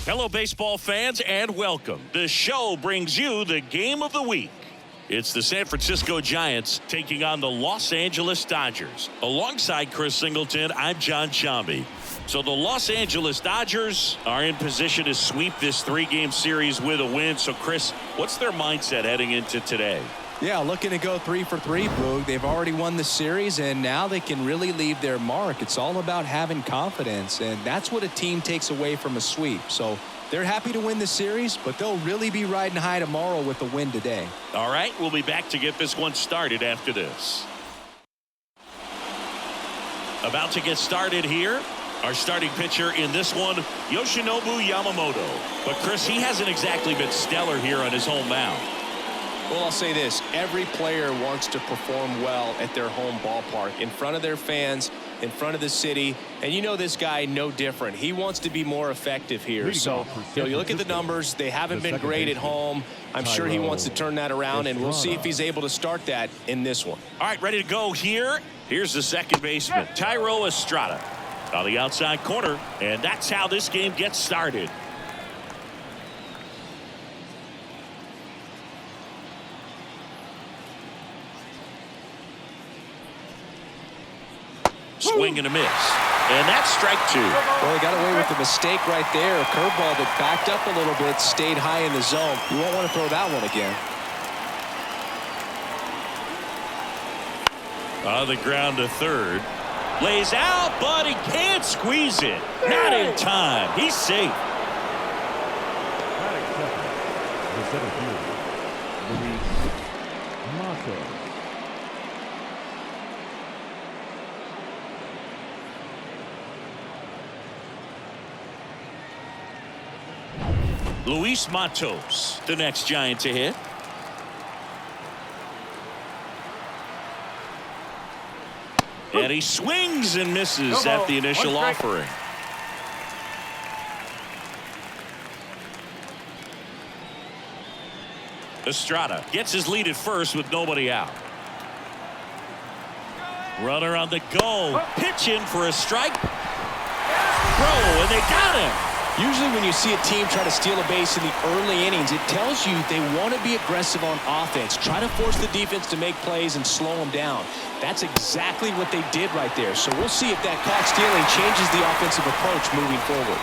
Hello, baseball fans, and welcome. The show brings you the game of the week. It's the San Francisco Giants taking on the Los Angeles Dodgers. Alongside Chris Singleton, I'm John Sciambi. So the Los Angeles Dodgers are in position to sweep this three-game series with a win. So, Chris, what's their mindset heading into today? Yeah, looking to go 3 for 3, Boog. They've already won the series, and now they can really leave their mark. It's all about having confidence, and that's what a team takes away from a sweep. So they're happy to win the series, but they'll really be riding high tomorrow with the win today. All right, we'll be back to get this one started after this. About to get started here. Our starting pitcher in this one, Yoshinobu Yamamoto. But, Chris, he hasn't exactly been stellar here on his home mound. Well, I'll say this. Every player wants to perform well at their home ballpark, in front of their fans, in front of the city. And you know this guy no different. He wants to be more effective here. So, you look at the numbers. They haven't been great at home. I'm sure he wants to turn that around, and we'll see if he's able to start that in this one. All right, ready to go here. Here's the second baseman, Thairo Estrada, on the outside corner. And that's how this game gets started. Swing and a miss. And that's strike 2. Well, he got away with the mistake right there. A curveball that backed up a little bit, stayed high in the zone. You won't want to throw that one again. On the ground to third. Lays out, but he can't squeeze it. Not in time. He's safe. Luis Matos, the next Giant to hit. And he swings and misses at the initial offering. Estrada gets his lead at first with nobody out. Runner on the go. Pitch in for a strike. Throw, and they got him. Usually when you see a team try to steal a base in the early innings, it tells you they want to be aggressive on offense. Try to force the defense to make plays and slow them down. That's exactly what they did right there. So we'll see if that caught stealing changes the offensive approach moving forward.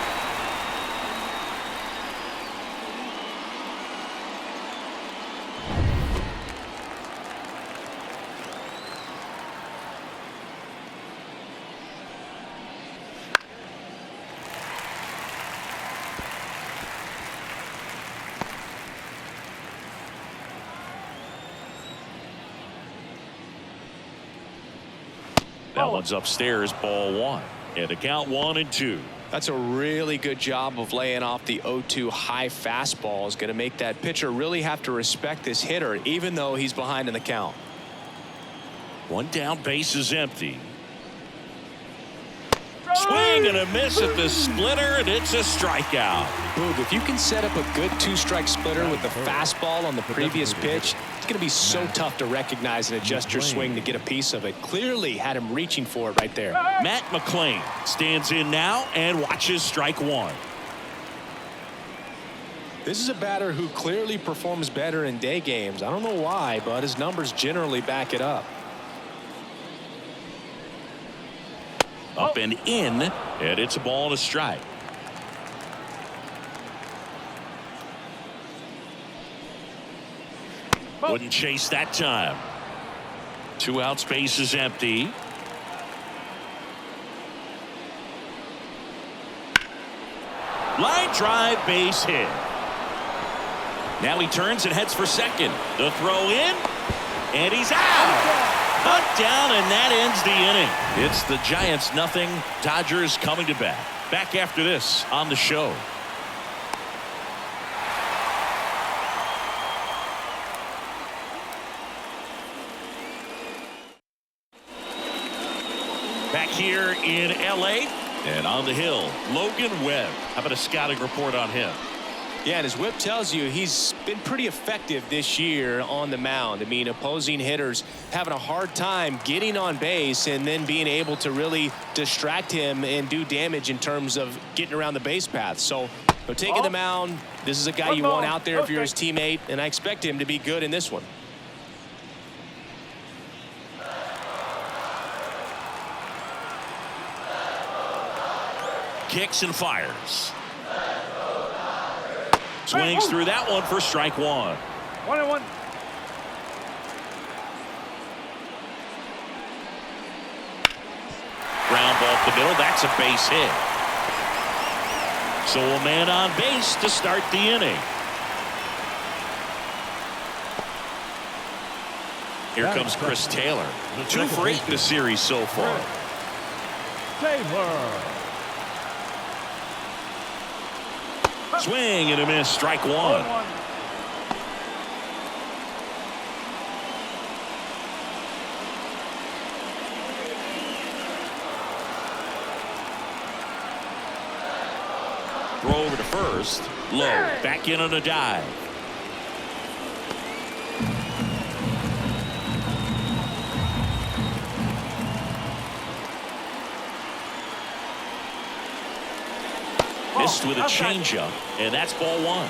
That one's upstairs, ball 1. And a count 1-2. That's a really good job of laying off the 0-2 high fastball. Is going to make that pitcher really have to respect this hitter, even though he's behind in the count. One down, base is empty. Swing and a miss at the splitter, and it's a strikeout. Boog, if you can set up a good 2-strike splitter with the fastball on the previous pitch, it's going to be so tough to recognize and adjust your swing to get a piece of it. Clearly had him reaching for it right there. Matt McLain stands in now and watches strike 1. This is a batter who clearly performs better in day games. I don't know why, but his numbers generally back it up. Up and in, and it's a ball and a strike. Wouldn't chase that time. 2 outs, base is empty. Line drive, base hit. Now he turns and heads for second. The throw in, and he's out. Cut down, and that ends the inning. It's the Giants 0, Dodgers coming to bat. Back after this on the show. Back here in L.A. and on the hill, Logan Webb. How about a scouting report on him? Yeah, and his whip tells you he's been pretty effective this year on the mound. I mean, opposing hitters having a hard time getting on base and then being able to really distract him and do damage in terms of getting around the base path. So So taking the mound, this is a guy you want out there if you're his teammate, and I expect him to be good in this one. Kicks and fires. Swings through that one for strike one. 1-1. Ground ball up the middle. That's a base hit. So a man on base to start the inning. Here comes Chris Taylor. 2 for 8 in the series so far. Taylor. Swing and a miss. Strike one. 1-1. Throw over to first. Low. Back in on a dive. Missed with a changeup, and that's ball one.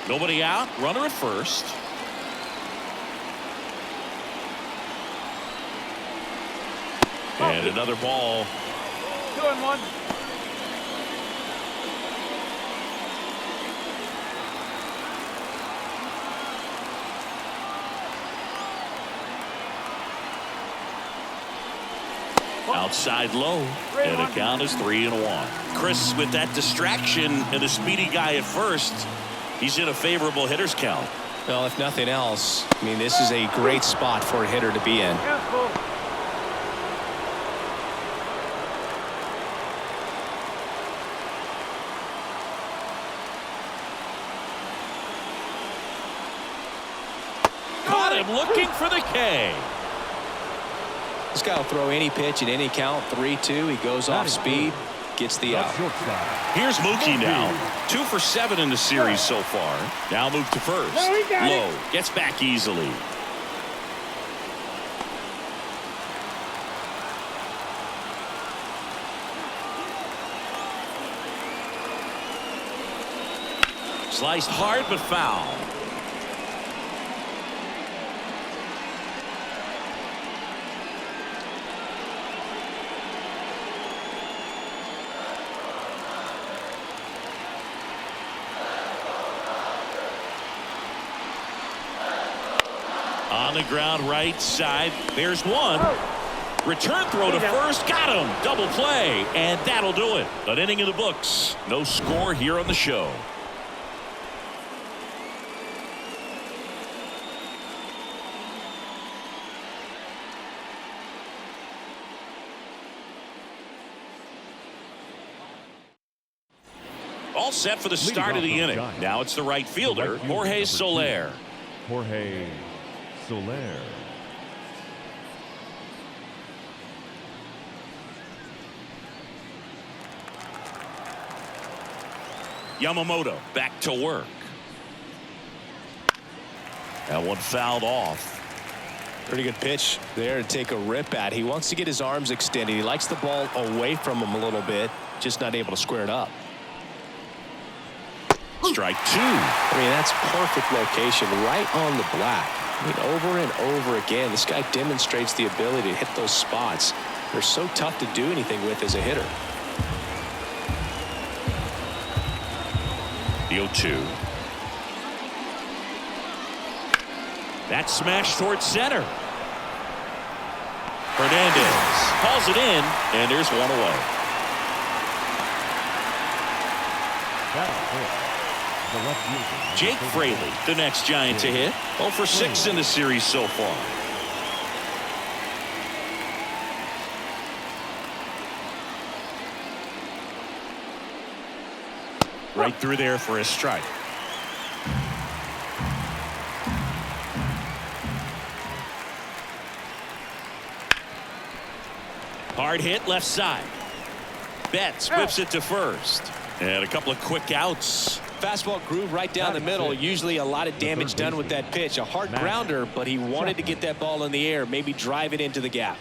Nobody out. Runner at first. And another ball. 2-1. Outside low, and the count is 3-1. Chris, with that distraction and a speedy guy at first, he's in a favorable hitter's count. Well, if nothing else, I mean, this is a great spot for a hitter to be in. Cancel. Caught him looking for the K. This guy will throw any pitch at any count. 3-2. He goes off speed, gets the out. Here's Mookie now. 2 for 7 in the series so far. Now move to first. Low. Gets back easily. Sliced hard but foul. On the ground right side. There's one. Return throw to first. Got him. Double play. And that'll do it. An inning in the books. No score here on the show. All set for the start of the inning. Now it's the right fielder, Jorge Soler. Jorge Soler. Yamamoto back to work. That one fouled off. Pretty good pitch there to take a rip at. He wants to get his arms extended. He likes the ball away from him a little bit, just not able to square it up. Strike 2. I mean, that's perfect location right on the black. I mean, over and over again, this guy demonstrates the ability to hit those spots. They're so tough to do anything with as a hitter. The 0-2. That smash towards center. Hernandez calls it in, and there's one away. Jake Fraley, the next Giant to hit. 0 for 6 in the series so far. Right through there for a strike. Hard hit left side. Betts whips it to first. And a couple of quick outs. Fastball groove right down the middle. Usually a lot of damage done with that pitch. A hard grounder, but he wanted to get that ball in the air, maybe drive it into the gap.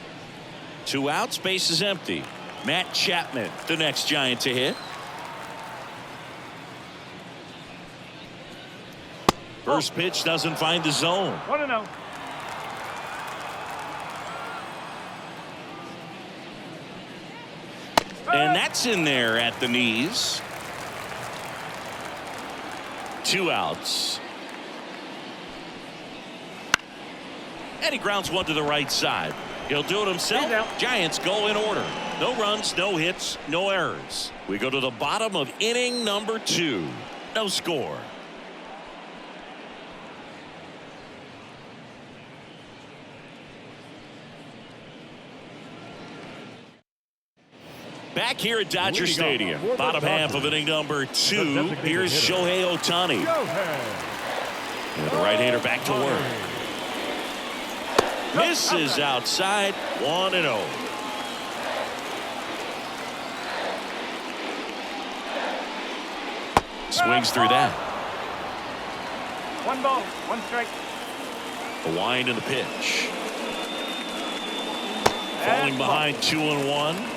2 outs, base is empty. Matt Chapman, the next Giant to hit. First pitch doesn't find the zone. 1-0. And that's in there at the knees. 2 outs. And he grounds one to the right side. He'll do it himself. Giants go in order. No runs, no hits, no errors. We go to the bottom of inning number 2. No score. Back here at Dodger Stadium, bottom half of inning number 2. Here's Shohei Ohtani. And the right-hander back to work. Misses outside, 1-0. Swings through that. 1 ball, 1 strike. The wind and the pitch. Falling behind 2-1.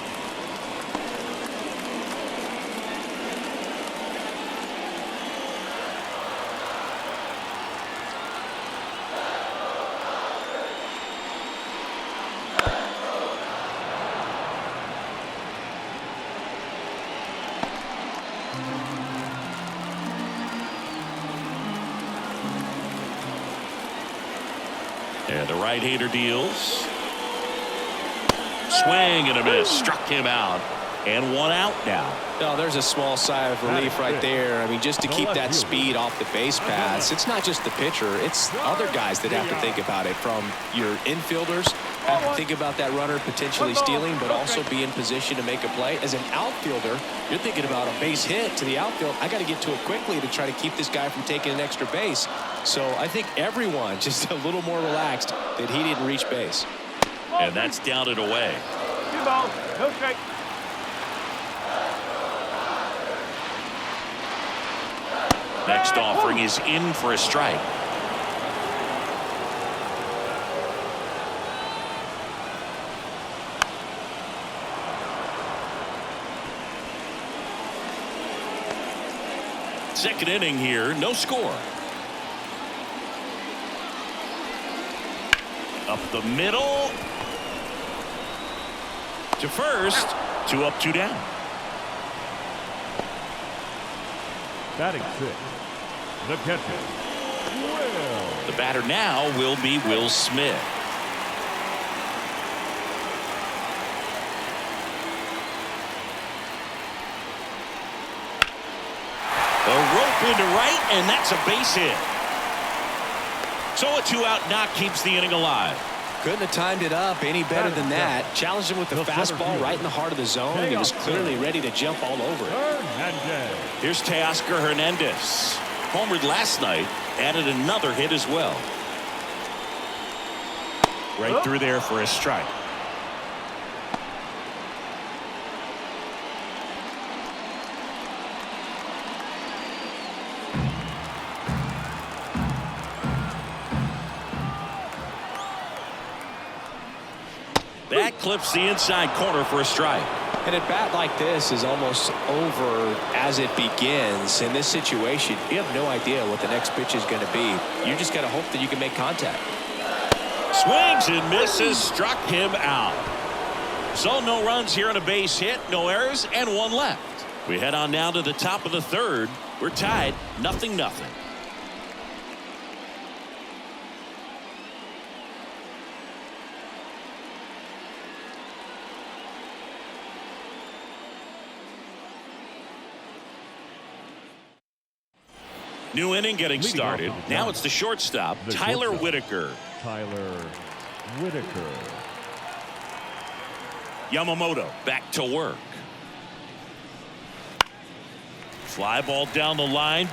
And the right-hander deals. Swing and a miss. Struck him out. And 1 out now. No, there's a small sigh of relief right there. I mean, just to keep that speed off the base paths. It's not just the pitcher. It's other guys that have to think about it. From your infielders, have to think about that runner potentially stealing, but also be in position to make a play. As an outfielder, you're thinking about a base hit to the outfield. I got to get to it quickly to try to keep this guy from taking an extra base. So I think everyone just a little more relaxed that he didn't reach base. And that's down and away. 2 balls, no strike. Next offering is in for a strike. Second inning here, no score. Up the middle. To first. 2 up, 2 down. Batting 6. The catcher, Will. The batter now will be Will Smith. A rope into right, and that's a base hit. So a 2-out knock keeps the inning alive. Couldn't have timed it up any better than that. Challenged him with the fastball right in the heart of the zone. And he was clearly ready to jump all over it. Here's Teoscar Hernandez. Homered last night, added another hit as well. Right through there for a strike. That clips the inside corner for a strike. And a bat like this is almost over as it begins. In this situation, you have no idea what the next pitch is going to be. You just got to hope that you can make contact. Swings and misses, struck him out. So no runs here on a base hit, no errors, and 1 left. We head on down to the top of the 3rd. We're tied, 0-0. New inning getting started. Now it's the shortstop, Tyler Whitaker. Tyler Whitaker. Yamamoto back to work. Fly ball down the line,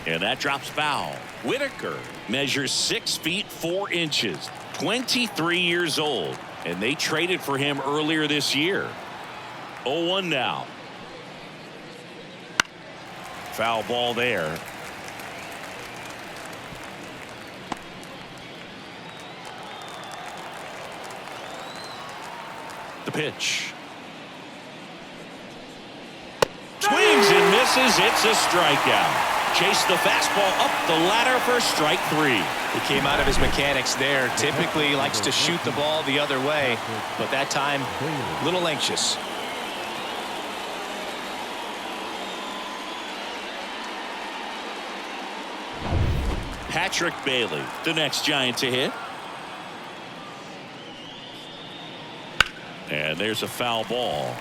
and that drops foul. Whitaker measures 6 feet 4 inches, 23 years old, and they traded for him earlier this year. 0-1 now. Foul ball there. The pitch. misses. It's a strikeout. Chase the fastball up the ladder for strike 3. He came out of his mechanics there. Typically likes to shoot the ball the other way, but that time a little anxious. Patrick Bailey, the next Giant to hit. And there's a foul ball.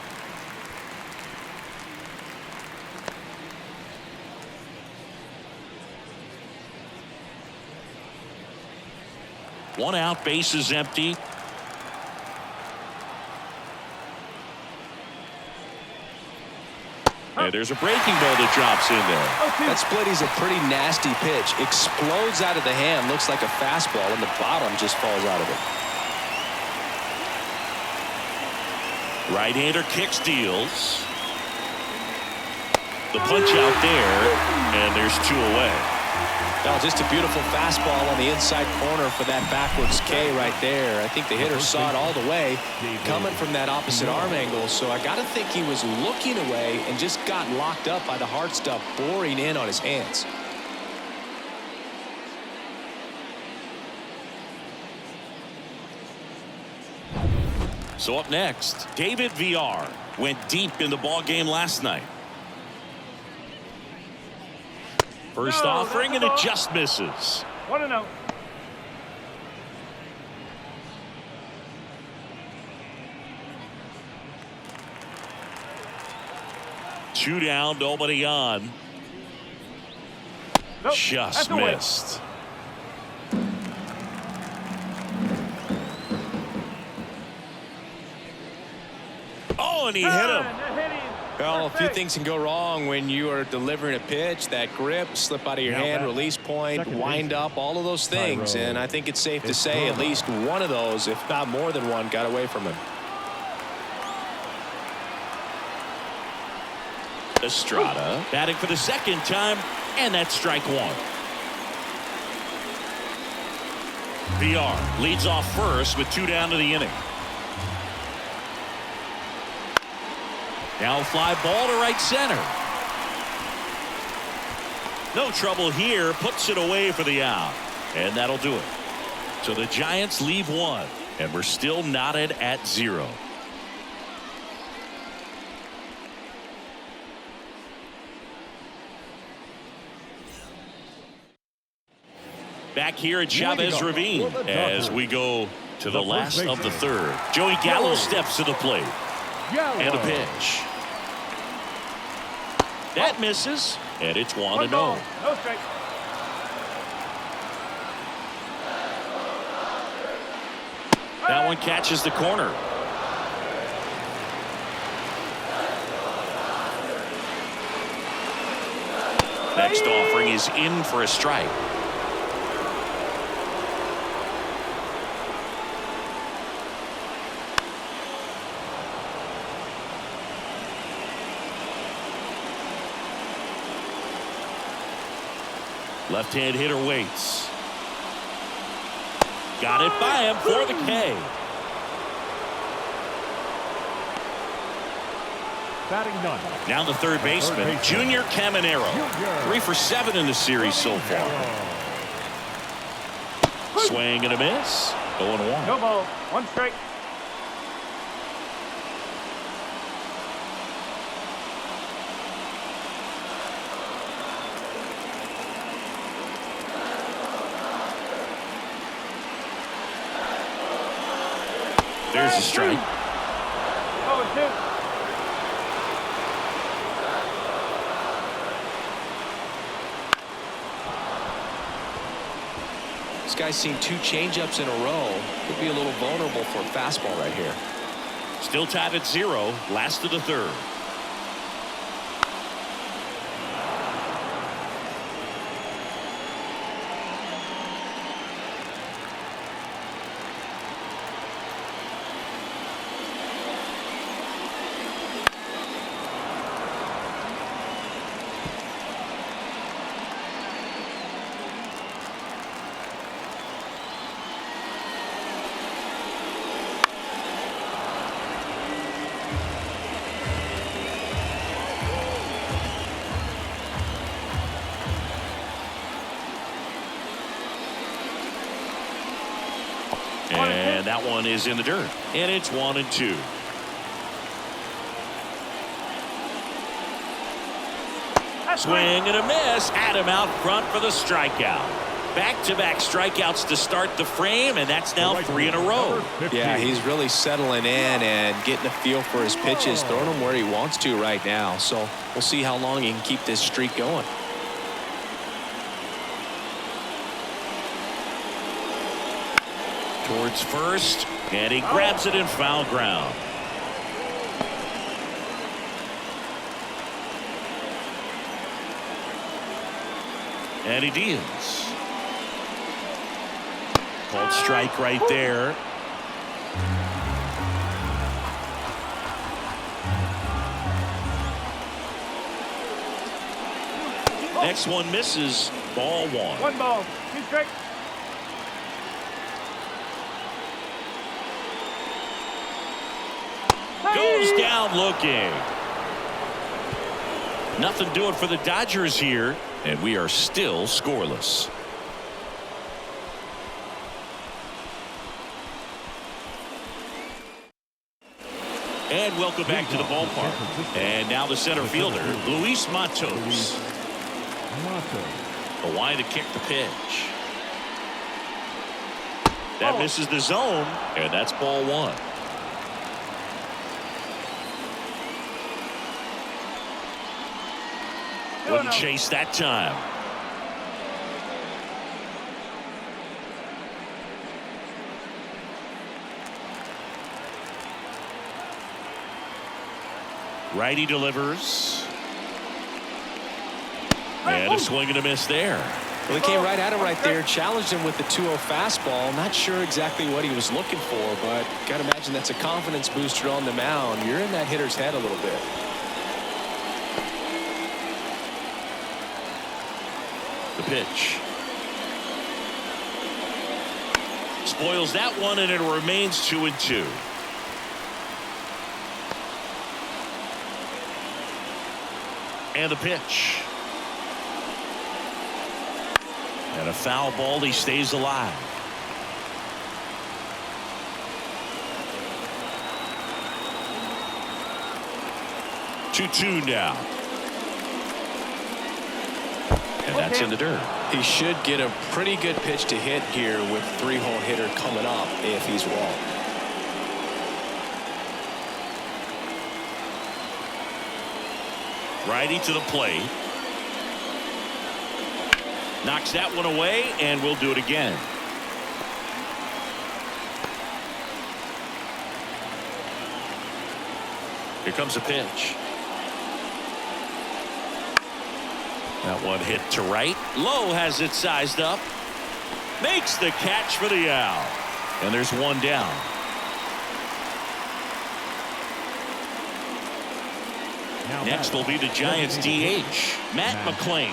One out, base is empty. And there's a breaking ball that drops in there. That splitty's a pretty nasty pitch. Explodes out of the hand. Looks like a fastball, and the bottom just falls out of it. Right-hander kicks, deals. The punch out there, and there's 2 away. Well, just a beautiful fastball on the inside corner for that backwards K right there. I think the hitter saw it all the way coming from that opposite arm angle. So I got to think he was looking away and just got locked up by the hard stuff boring in on his hands. So up next, David Villar went deep in the ball game last night. First offering, and it just misses. 1-0. Two down, nobody on. Nope, Just missed. Oh, and he hit him. Well, a few things can go wrong when you are delivering a pitch. That grip, slip out of your hand, release point, wind up, all of those things. And I think it's safe to say at least one of those, if not more than one, got away from him. Estrada batting for the second time, and that's strike 1. Villar leads off first with 2 down to the inning. Now fly ball to right center. No trouble here. Puts it away for the out. And that'll do it. So the Giants leave 1. And we're still knotted at 0. Back here at Chavez Ravine as we go to the last of the 3rd. Joey Gallo steps to the plate. And a pitch. That misses, and it's 1-0. No strike. That one catches the corner. Next offering is in for a strike. Left-hand hitter waits. Got it by him for the K. Batting none. Now the third baseman, Junior Caminero. 3 for 7 in the series so far. Swing and a miss. 0-1. No ball. 1 strike. There's a strike. 0-2. This guy's seen 2 changeups in a row. Could be a little vulnerable for a fastball right here. Still tied at 0. Last of the 3rd. That one is in the dirt, and it's 1-2. Swing and a miss. Adam out front for the strikeout. Back-to-back strikeouts to start the frame, and that's now 3 in a row. Yeah, he's really settling in and getting a feel for his pitches, throwing them where he wants to right now. So we'll see how long he can keep this streak going. Towards first, and he grabs it in foul ground. And he deals. Called strike right there. Next one misses. Ball 1. 1 ball, 2 strikes. Goes down looking. Nothing doing for the Dodgers here, and we are still scoreless. And welcome back to the ballpark. And now the center fielder, Luis Matos. Away to kick the pitch. That misses the zone, and that's ball 1. Wouldn't chase that time. Righty delivers. And a swing and a miss there. Well, he came right at him right there, challenged him with the 2-0 fastball. Not sure exactly what he was looking for, but got to imagine that's a confidence booster on the mound. You're in that hitter's head a little bit. The pitch. Spoils that one, and it remains 2-2. And the pitch. And a foul ball. He stays alive. Two now. And that's in the dirt. He should get a pretty good pitch to hit here with 3-hole hitter coming up if he's walked. Righty to the plate. Knocks that one away, and we'll do it again. Here comes a pitch. That one hit to right. Lowe has it sized up. Makes the catch for the out. And there's one down. Next will be the Giants DH, Matt McLain.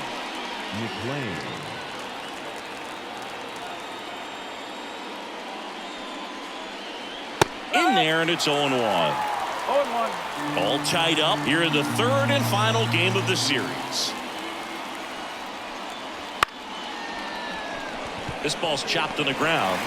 In there, and it's 0-1. 0-1. All tied up here in the third and final game of the series. This ball's chopped on the ground.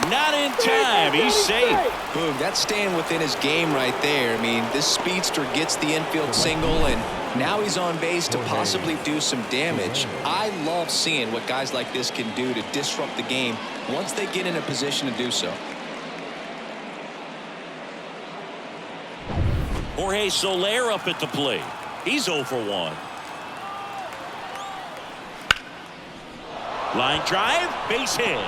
Not in time. He's safe. Boom, that's staying within his game right there. I mean, this speedster gets the infield single, and now he's on base to possibly do some damage. I love seeing what guys like this can do to disrupt the game once they get in a position to do so. Jorge Soler up at the plate. He's 0 for 1. Line drive, base hit.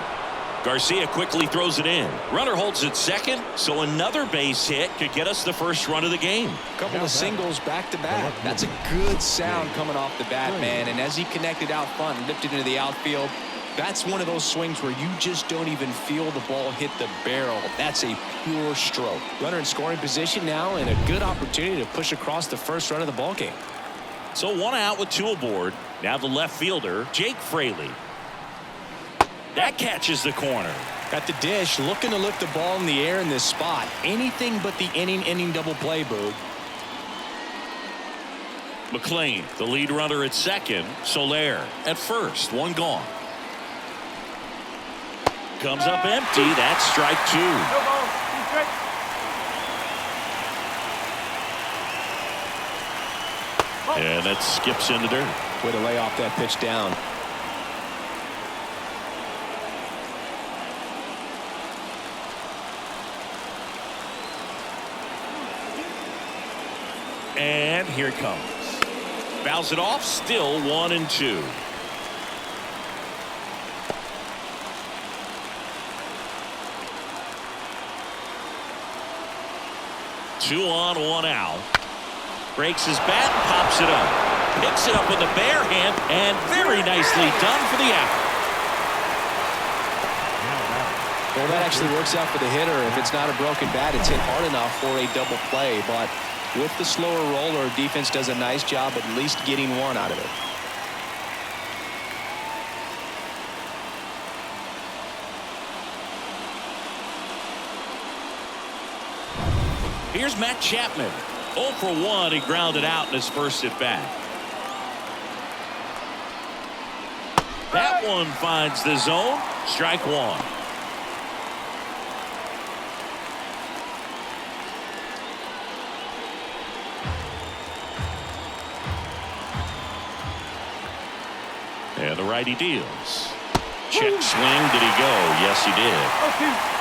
Garcia quickly throws it in. Runner holds it second, so another base hit could get us the first run of the game. A couple of singles back-to-back. That's a good sound coming off the bat, man. And as he connected out front and lifted into the outfield, that's one of those swings where you just don't even feel the ball hit the barrel. That's a pure stroke. Runner in scoring position now, and a good opportunity to push across the first run of the ball game. So 1 out with 2 aboard. Now the left fielder, Jake Fraley. That catches the corner. At the dish, looking to lift the ball in the air in this spot. Anything but the inning double play, Boog. McLain, the lead runner at second. Soler at first. 1 gone. comes up empty. That's strike 2. No ball. He's straight. And that skips in the dirt. Way to lay off that pitch down. And here it comes. Fouls it off. Still 1-2. Two on, one out. Breaks his bat and pops it up. Picks it up with a bare hand, and very nicely done for the out. Well, that actually works out for the hitter. If it's not a broken bat, it's hit hard enough for a double play. But with the slower roller, defense does a nice job at least getting one out of it. Here's Matt Chapman. 0 for 1. He grounded out in his first at bat. That one finds the zone. Strike 1. And the righty deals. Check swing. Did he go? Yes, he did. 0-2.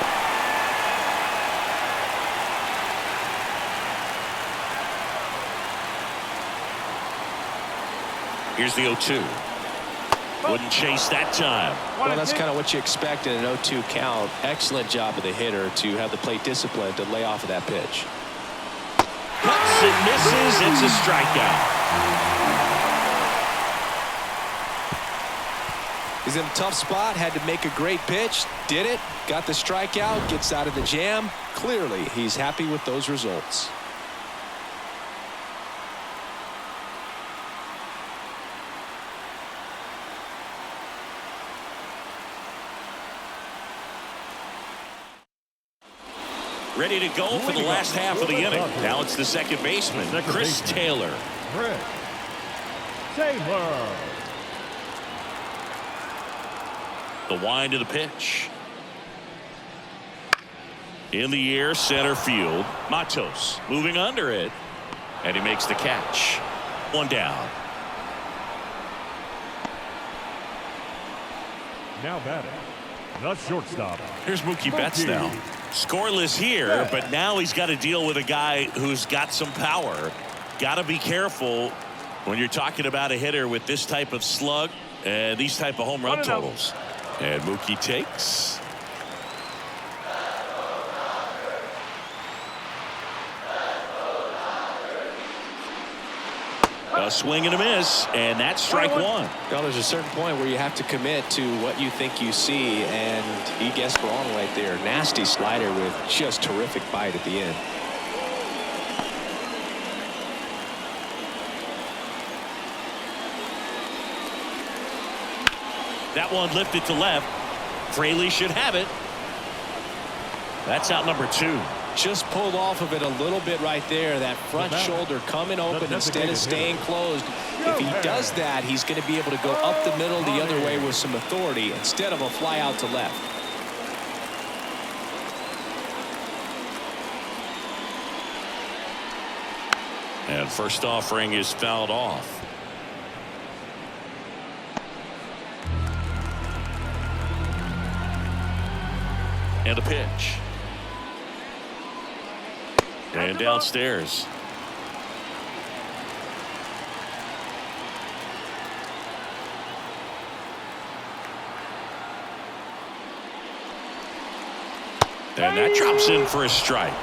Here's the 0-2. Wouldn't chase that time. Well, that's kind of what you expect in an 0-2 count. Excellent job of the hitter to have the plate discipline to lay off of that pitch. Cuts and misses. It's a strikeout. He's in a tough spot. Had to make a great pitch. Did it. Got the strikeout. Gets out of the jam. Clearly, he's happy with those results. Ready to go for the last half of the inning. Now it's the second baseman, Chris Taylor. Chris Taylor. The wind of the pitch. In the air, center field. Matos moving under it. And he makes the catch. One down. Now batting, the shortstop. Here's Mookie Betts now. Scoreless here, but now he's got to deal with a guy who's got some power. Got to be careful when you're talking about a hitter with this type of slug and these type of home run totals. And Mookie takes. A swing and a miss, and that's strike 1. Well, there's a certain point where you have to commit to what you think you see, and he guessed wrong right there. Nasty slider with just terrific bite at the end. That one lifted to left. Fraley should have it. That's out number 2. Just pulled off of it a little bit right there. That front shoulder coming open instead of staying closed. If he does that, he's going to be able to go up the middle the other way with some authority instead of a fly out to left. And first offering is fouled off. And a pitch. And downstairs. And that drops in for a strike.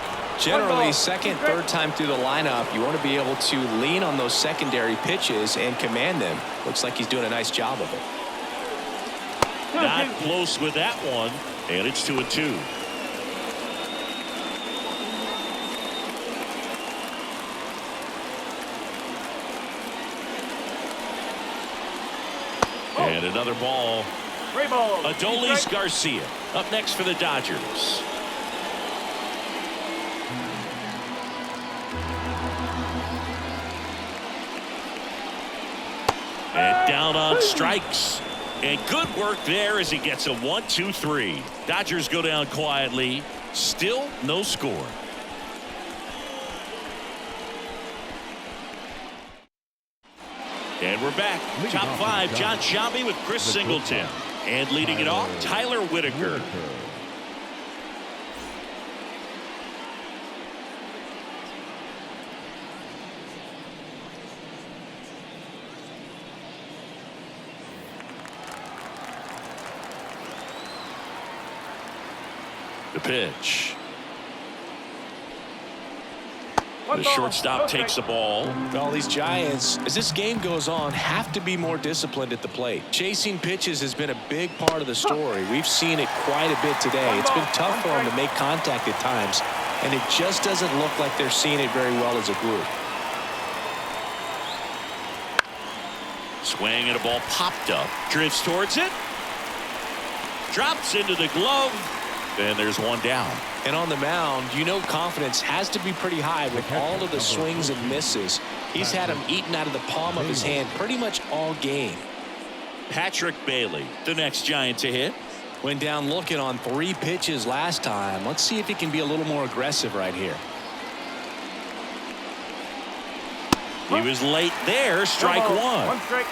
Generally, second, third time through the lineup, you want to be able to lean on those secondary pitches and command them. Looks like he's doing a nice job of it. Not close with that one, and it's 2-2. And another ball. Adolis Garcia up next for the Dodgers. And down on strikes. And good work there as he gets a 1-2-3. Dodgers go down quietly. Still no score. And we're back. Top five, John Sciambi with Chris Singleton. And leading it off, Tyler Whitaker. The pitch. The shortstop takes the ball. All these Giants, as this game goes on, have to be more disciplined at the plate. Chasing pitches has been a big part of the story. We've seen it quite a bit today. It's been tough for them to make contact at times, and it just doesn't look like they're seeing it very well as a group. Swing and a ball popped up. Drifts towards it. Drops into the glove. And there's one down. And on the mound, you know confidence has to be pretty high with all of the swings and misses. He's had them eaten out of the palm of his hand pretty much all game. Patrick Bailey, the next Giant to hit. Went down looking on 3 pitches last time. Let's see if he can be a little more aggressive right here. He was late there. Strike one. One strike.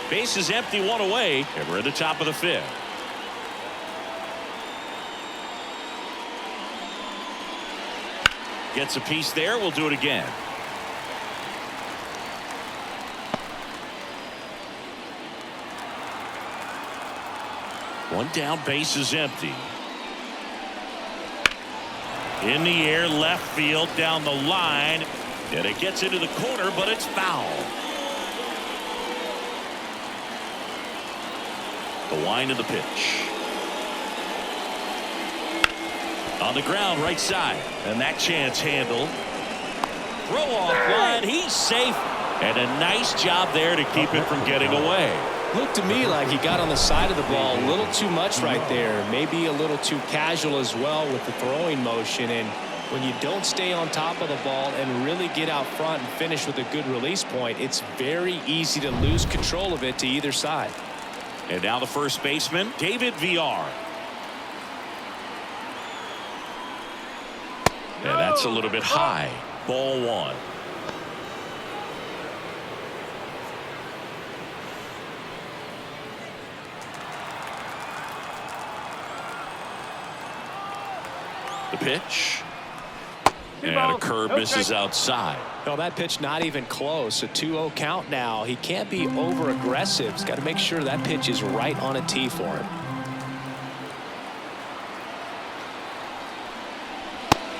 Base is empty, one away, and we're at the top of the 5th. Gets a piece there. We'll do it again. One down, base is empty. In the air, left field, down the line, and it gets into the corner, but it's foul. The wind of the pitch. On the ground, right side. And that chance handled. Throw off line. He's safe. And a nice job there to keep it from getting away. Looked to me like he got on the side of the ball a little too much right there. Maybe a little too casual as well with the throwing motion. And when you don't stay on top of the ball and really get out front and finish with a good release point, it's very easy to lose control of it to either side. And now the first baseman, David Villar. And that's a little bit high. Ball one. The pitch. And a curve misses outside. No, that pitch not even close. A 2-0 count now. He can't be over aggressive. He's got to make sure that pitch is right on a tee for him.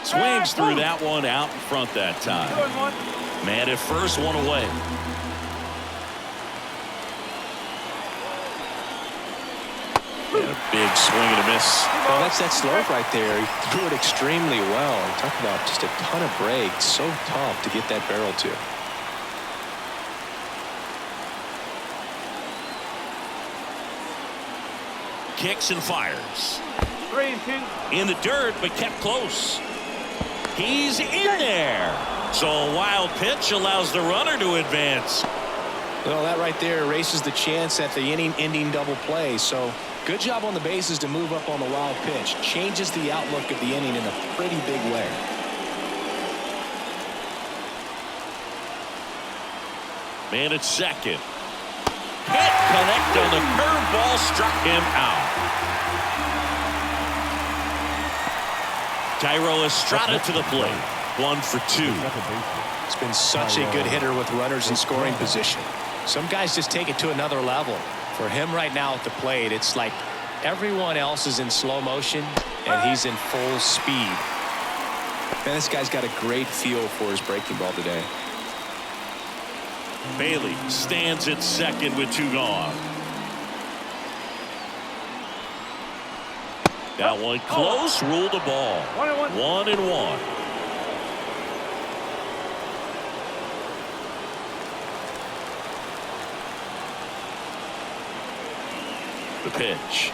Swings through that one out in front that time. Man at first, one away. And a big swing and a miss. Well, that's that slope right there. He threw it extremely well. Talk about just a ton of breaks. So tough to get that barrel to. Kicks and fires. 3-2. In the dirt, but kept close. He's in there. So a wild pitch allows the runner to advance. Well, that right there erases the chance at the inning-ending double play. So good job on the bases to move up on the wild pitch. Changes the outlook of the inning in a pretty big way. Man at second. Can't connect on the curveball, struck him out. Thairo Estrada to the plate. 1 for 2. It's been such a good hitter with runners in scoring position. Some guys just take it to another level. For him right now at the plate, it's like everyone else is in slow motion and he's in full speed. Man, this guy's got a great feel for his breaking ball today. Bailey stands at second with 2 gone. That one close, ruled the ball. 1 and 1. The pitch.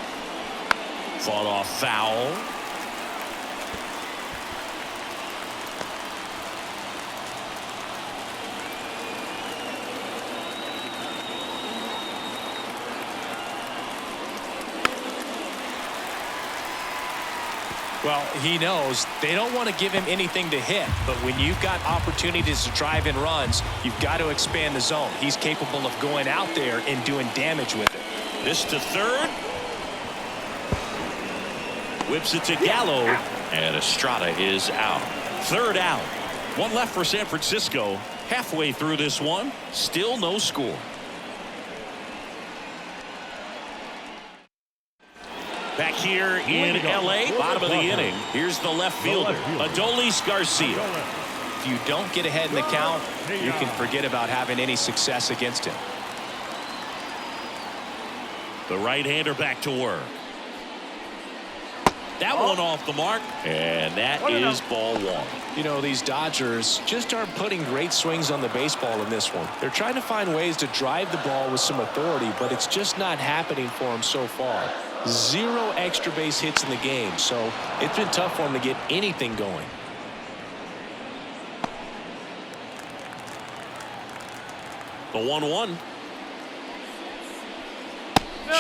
Fought off foul. Well, he knows they don't want to give him anything to hit, but when you've got opportunities to drive in runs, you've got to expand the zone. He's capable of going out there and doing damage with it. This to third. Whips it to Gallo, and Estrada is out. Third out. One left for San Francisco. Halfway through this one, still no score. Back here in L.A., bottom of the inning. Here's the left fielder, Adolis Garcia. If you don't get ahead in the count, you can forget about having any success against him. The right-hander back to work. That one off the mark, and that is ball one. You know, these Dodgers just aren't putting great swings on the baseball in this one. They're trying to find ways to drive the ball with some authority, but it's just not happening for them so far. 0 extra base hits in the game, so it's been tough for them to get anything going. The 1-1.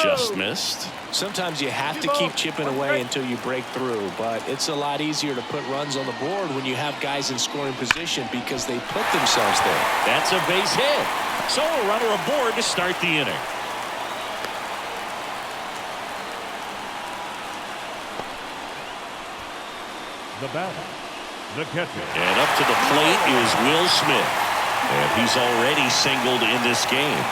Just missed. Sometimes you have to keep chipping away until you break through, but it's a lot easier to put runs on the board when you have guys in scoring position because they put themselves there. That's a base hit. So a runner aboard to start the inning. The batter, the catcher. And up to the plate is Will Smith. And he's already singled in this game.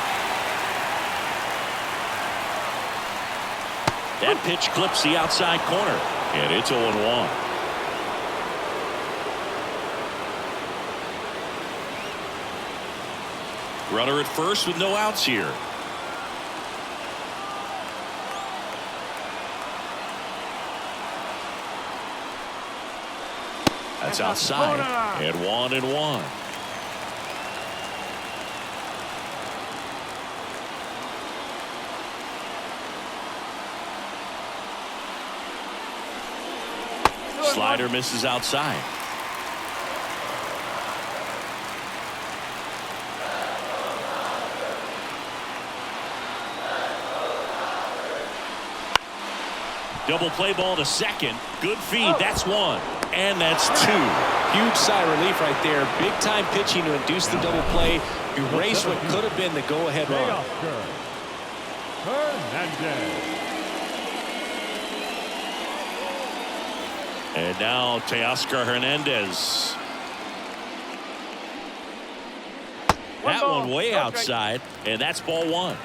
That pitch clips the outside corner. And it's 0-1. Runner at first with no outs here. That's outside. And 1-1. Slider misses outside. Double play ball to second. Good feed. That's one. And that's two. Huge sigh of relief right there. Big time pitching to induce the double play. Erase what could have been the go-ahead run. Hernandez. And now Teoscar Hernandez. That one way outside, and that's ball one.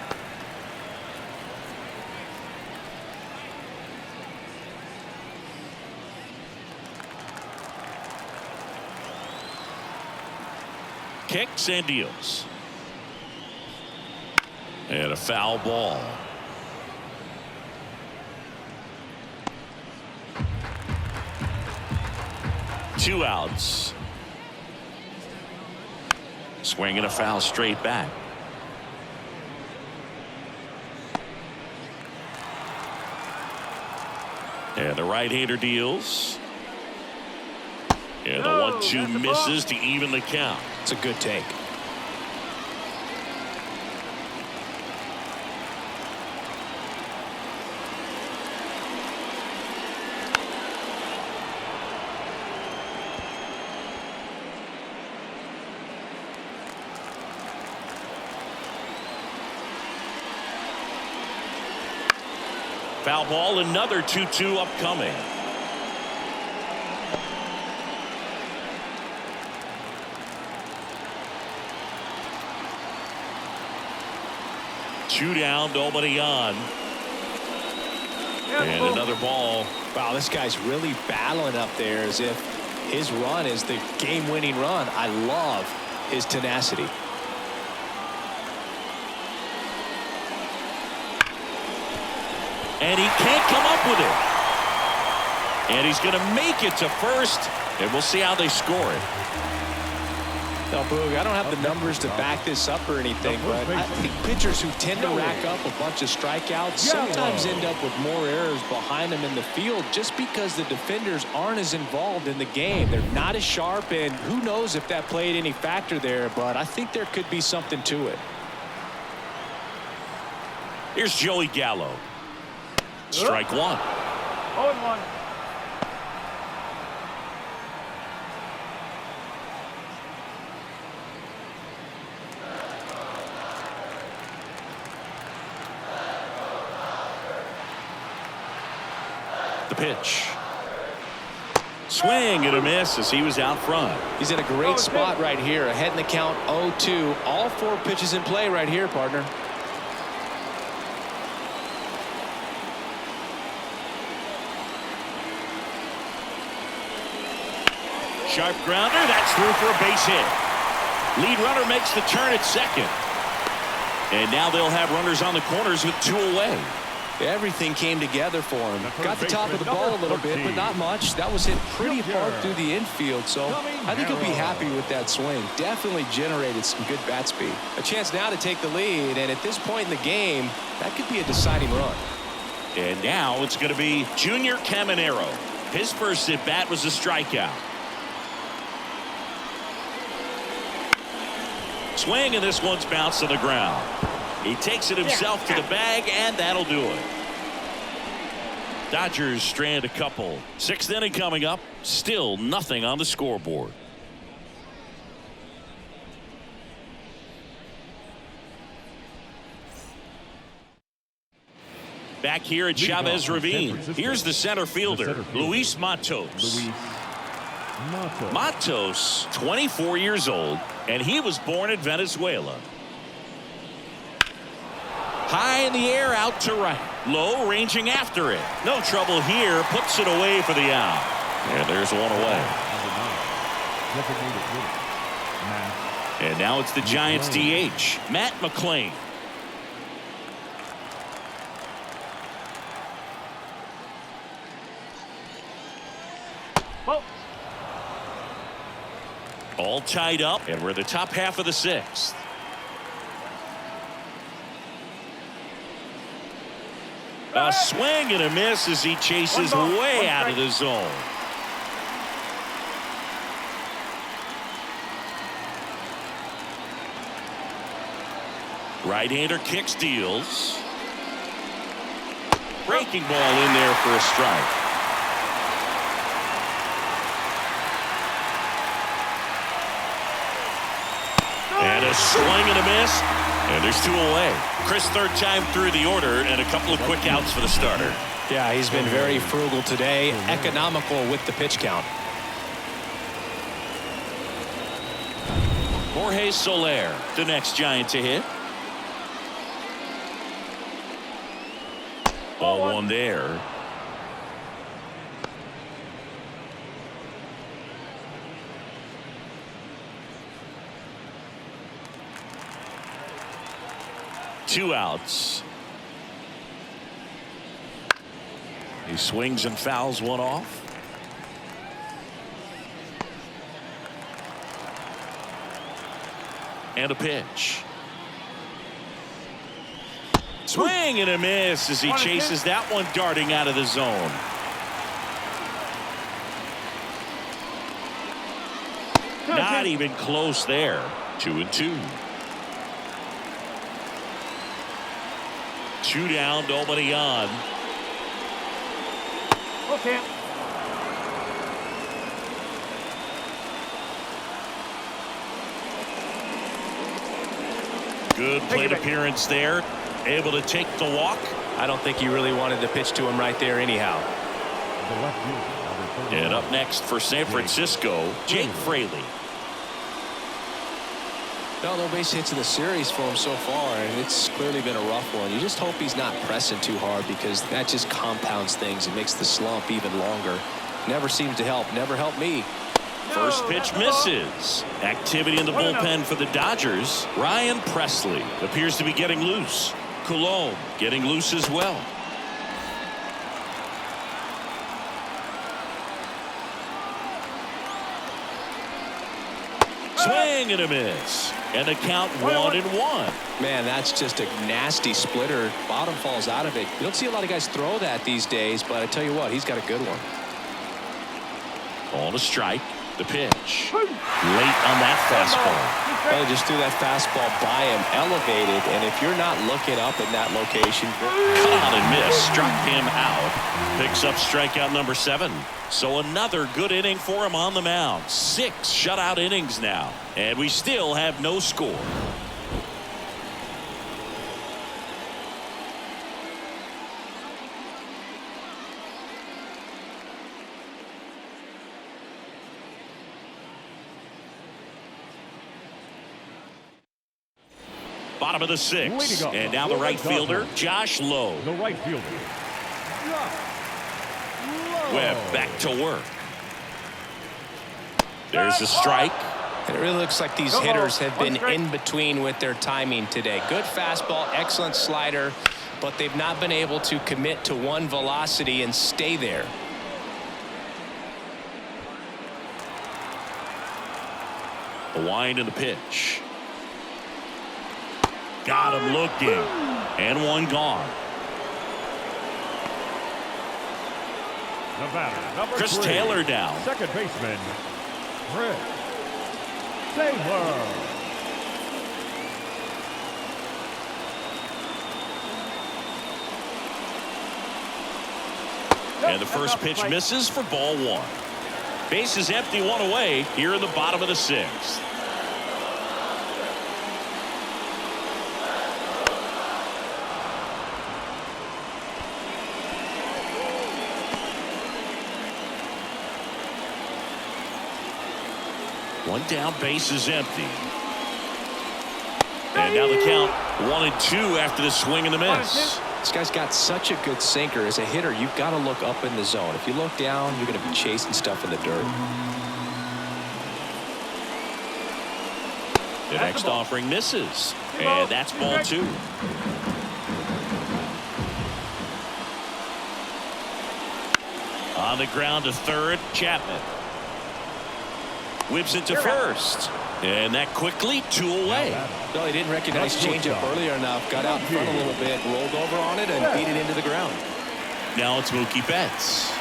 Kicks and deals. And a foul ball. Two outs. Swinging a foul straight back. And the right-hander deals. And the 1-2 misses to even the count. It's a good take. Foul ball, another 2-2 upcoming. Two down, nobody on. And another ball. Wow, this guy's really battling up there as if his run is the game-winning run. I love his tenacity. And he can't come up with it. And he's going to make it to first. And we'll see how they score it. Now, Boog, I don't have the numbers to back this up or anything, but I think pitchers who tend to rack up a bunch of strikeouts sometimes end up with more errors behind them in the field just because the defenders aren't as involved in the game. They're not as sharp, and who knows if that played any factor there, but I think there could be something to it. Here's Joey Gallo. Strike one. 0-1. The pitch. Swing and a miss as he was out front. He's in a great spot right here. Ahead in the count 0-2. All 4 pitches in play right here, partner. Sharp grounder. That's through for a base hit. Lead runner makes the turn at second. And now they'll have runners on the corners with 2 away. Everything came together for him. Got the top of the ball a little bit, but not much. That was hit pretty hard through the infield, so I think he'll be happy with that swing. Definitely generated some good bat speed. A chance now to take the lead, and at this point in the game, that could be a deciding run. And now it's going to be Junior Caminero. His first at bat was a strikeout. Swing, and this one's bounced to the ground. He takes it himself to the bag, and that'll do it. Dodgers strand a couple. 6th inning coming up. Still nothing on the scoreboard. Back here at Chavez Ravine. Here's the center fielder, Luis Matos. Matos, 24 years old, and he was born in Venezuela. High in the air, out to right. Low, ranging after it. No trouble here. Puts it away for the out. And there's one away. And now it's the Giants DH, Matt McLain. Oh. All tied up, and we're the top half of the 6th. A swing and a miss as he chases way out of the zone. Right-hander kicks, deals. Breaking ball in there for a strike. And a swing and a miss. And there's 2 away. Chris, 3rd time through the order, and a couple of quick outs for the starter. Yeah, he's been very frugal today. Economical with the pitch count. Jorge Soler, the next Giant to hit. Ball 1 there. Two outs. He swings and fouls one off. And a pitch. Swing and a miss as he chases that one darting out of the zone. Not even close there. 2-2. 2 down, nobody on. Okay. Good plate appearance there. Able to take the walk. I don't think he really wanted to pitch to him right there anyhow. And up next for San Francisco, Jake Fraley. Well, no base hits in the series for him so far, and it's clearly been a rough one. You just hope he's not pressing too hard because that just compounds things. It makes the slump even longer. Never seems to help. Never helped me. First pitch misses. Activity in the bullpen for the Dodgers. Ryan Presley appears to be getting loose. Coulomb getting loose as well. Swing swing and a miss. And the count 1-1. Man, that's just a nasty splitter. Bottom falls out of it. You don't see a lot of guys throw that these days, but I tell you what, he's got a good one. Ball to strike. The pitch. Late on that fastball. Well, just threw that fastball by him, elevated, and if you're not looking up in that location. Caught and missed. Struck him out. Picks up strikeout number 7. So another good inning for him on the mound. 6 shutout innings now. And we still have no score. Bottom of the 6th. And now the right fielder, Josh Lowe. The right fielder. Webb back to work. There's the strike. It really looks like these hitters have been in between with their timing today. Good fastball, excellent slider, but they've not been able to commit to one velocity and stay there. The wind and the pitch. Got him looking. And one gone. The batter, number Chris 3. Taylor down. Second baseman, Chris Taylor. And the first pitch misses for ball 1. Base is empty, 1 away here in the bottom of the 6th. One down, base is empty. And now the count 1-2 after the swing and the miss. This guy's got such a good sinker. As a hitter, you've got to look up in the zone. If you look down, you're going to be chasing stuff in the dirt. The next offering misses. And that's ball 2. On the ground to third, Chapman. Whips it to first. And that quickly 2 away. No, he didn't recognize changeup earlier enough. Got out in front a little bit, rolled over on it, and beat it into the ground. Now it's Mookie Betts.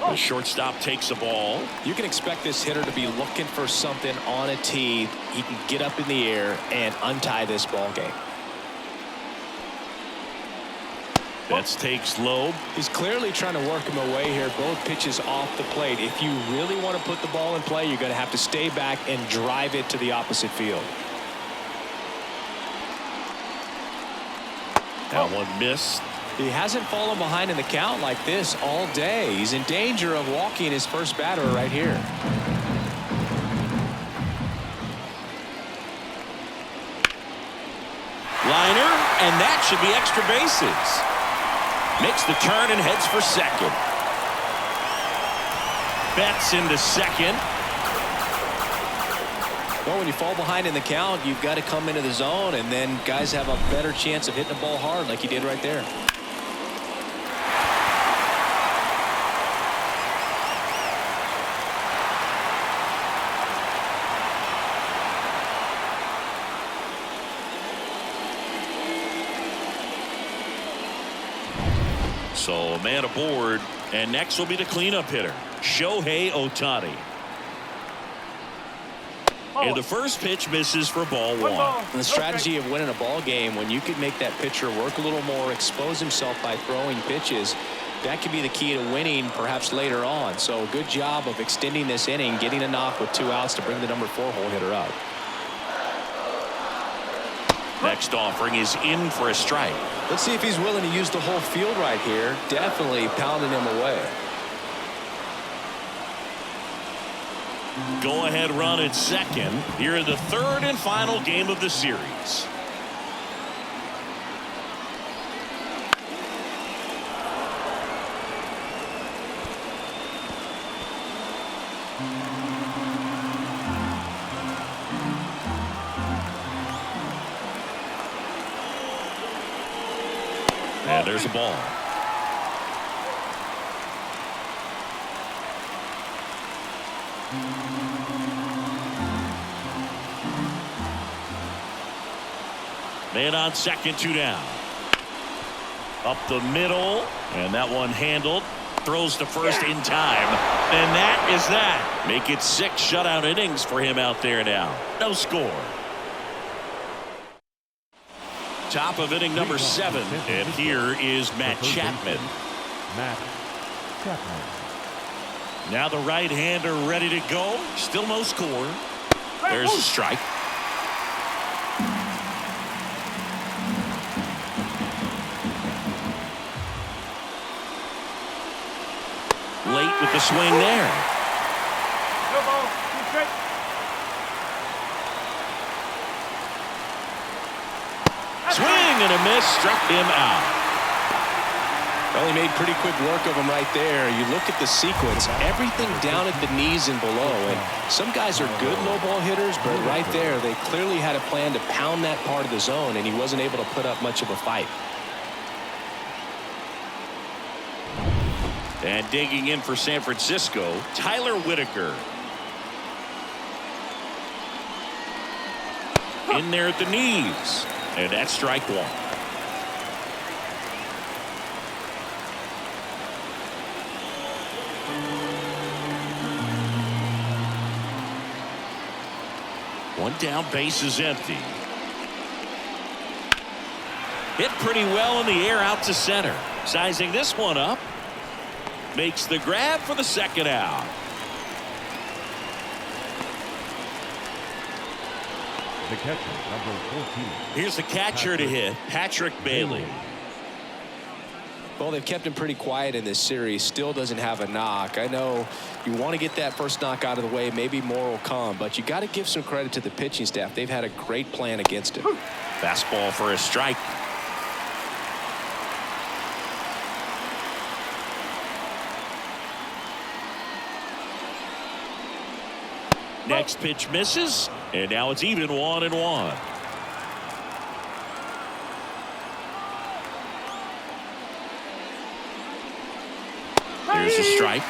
The shortstop takes the ball. You can expect this hitter to be looking for something on a tee. He can get up in the air and untie this ball game. Betts takes Loeb. He's clearly trying to work him away here. Both pitches off the plate. If you really want to put the ball in play, you're going to have to stay back and drive it to the opposite field. That one missed. He hasn't fallen behind in the count like this all day. He's in danger of walking his first batter right here. Liner, and that should be extra bases. Makes the turn and heads for second. Betts into second. Well, when you fall behind in the count, you've got to come into the zone, and then guys have a better chance of hitting the ball hard like he did right there. So a man aboard, and next will be the cleanup hitter, Shohei Ohtani. And the first pitch misses for ball 1. And the strategy of winning a ball game, when you could make that pitcher work a little more, expose himself by throwing pitches, that could be the key to winning perhaps later on. So good job of extending this inning, getting a knock with 2 outs to bring the number 4 hole hitter up. Next offering is in for a strike. Let's see if he's willing to use the whole field right here. Definitely pounding him away. Go ahead run at second here in the third and final game of the series. And there's a ball. Man on second, 2 down. Up the middle, and that one handled. Throws to first in time, and that is that. Make it 6 shutout innings for him out there now. No score. Top of inning number 7, and here is Matt Chapman. Matt Chapman. Now the right-hander ready to go. Still no score. There's a strike. Late with the swing there. No ball. He's straight. Swing and a miss. Struck him out. Well, he made pretty quick work of him right there. You look at the sequence, everything down at the knees and below. And some guys are good low ball hitters, but right there, they clearly had a plan to pound that part of the zone, and he wasn't able to put up much of a fight. And digging in for San Francisco, Tyler Whitaker. In there at the knees. And that's strike 1. One down, base is empty. Hit pretty well in the air out to center. Sizing this one up. Makes the grab for the second out. The catcher, number 14. Here's the catcher to hit, Patrick Bailey. Well, they've kept him pretty quiet in this series. Still doesn't have a knock. I know you want to get that first knock out of the way. Maybe more will come, but you got to give some credit to the pitching staff. They've had a great plan against him. Fastball for a strike. Next pitch misses, and now it's even 1-1. Here's a strike.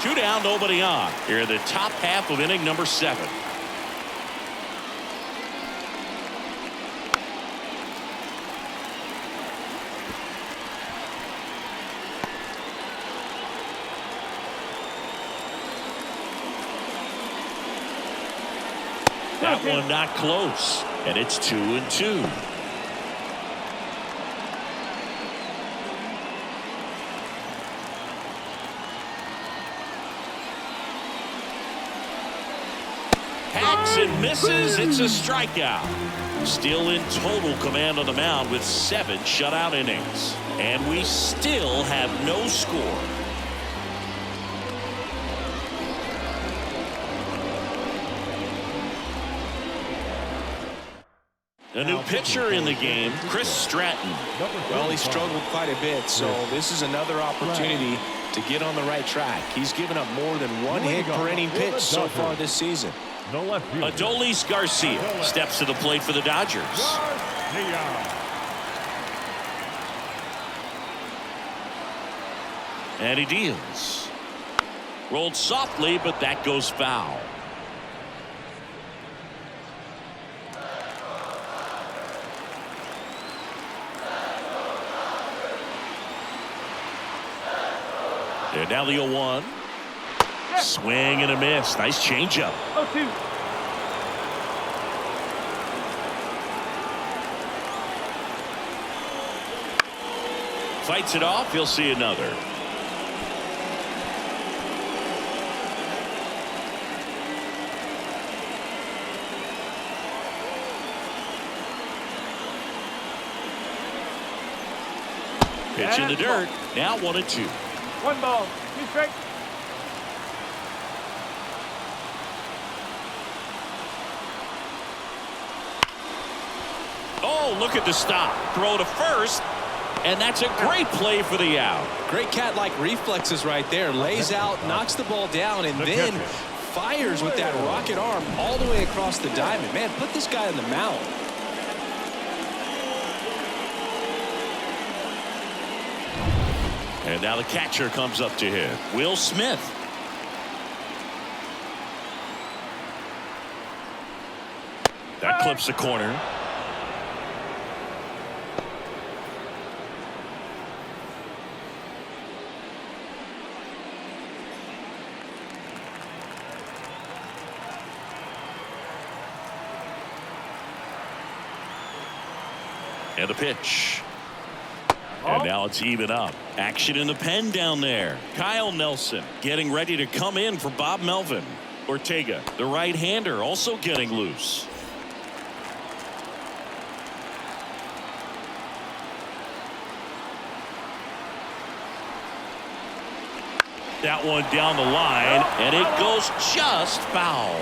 2 down, nobody on. Here in the top half of inning number 7. That one not close, and it's 2-2. Hacks and misses. It's a strikeout. Still in total command on the mound with 7 shutout innings, and we still have no score. A new pitcher in the game, Chris Stratton. Well, he struggled quite a bit, so this is another opportunity to get on the right track. He's given up more than 1 hit per inning pitch so far this season. No left field. Adolis Garcia steps to the plate for the Dodgers. And he deals. Rolled softly, but that goes foul. And now the 0-1. Swing and a miss. Nice changeup. 0-2. Fights it off. He'll see another. Pitch in the dirt. Now 1-2. 1 ball. He's straight. Oh, look at the stop. Throw to first. And that's a great play for the out. Great cat-like reflexes right there. Lays out, knocks the ball down, and then fires with that rocket arm all the way across the diamond. Man, put this guy on the mound. And now the catcher comes up to hit. Will Smith. That clips the corner. And the pitch. And now it's even up. Action in the pen down there. Kyle Nelson getting ready to come in for Bob Melvin. Ortega, the right-hander, also getting loose. That one down the line, and it goes just foul.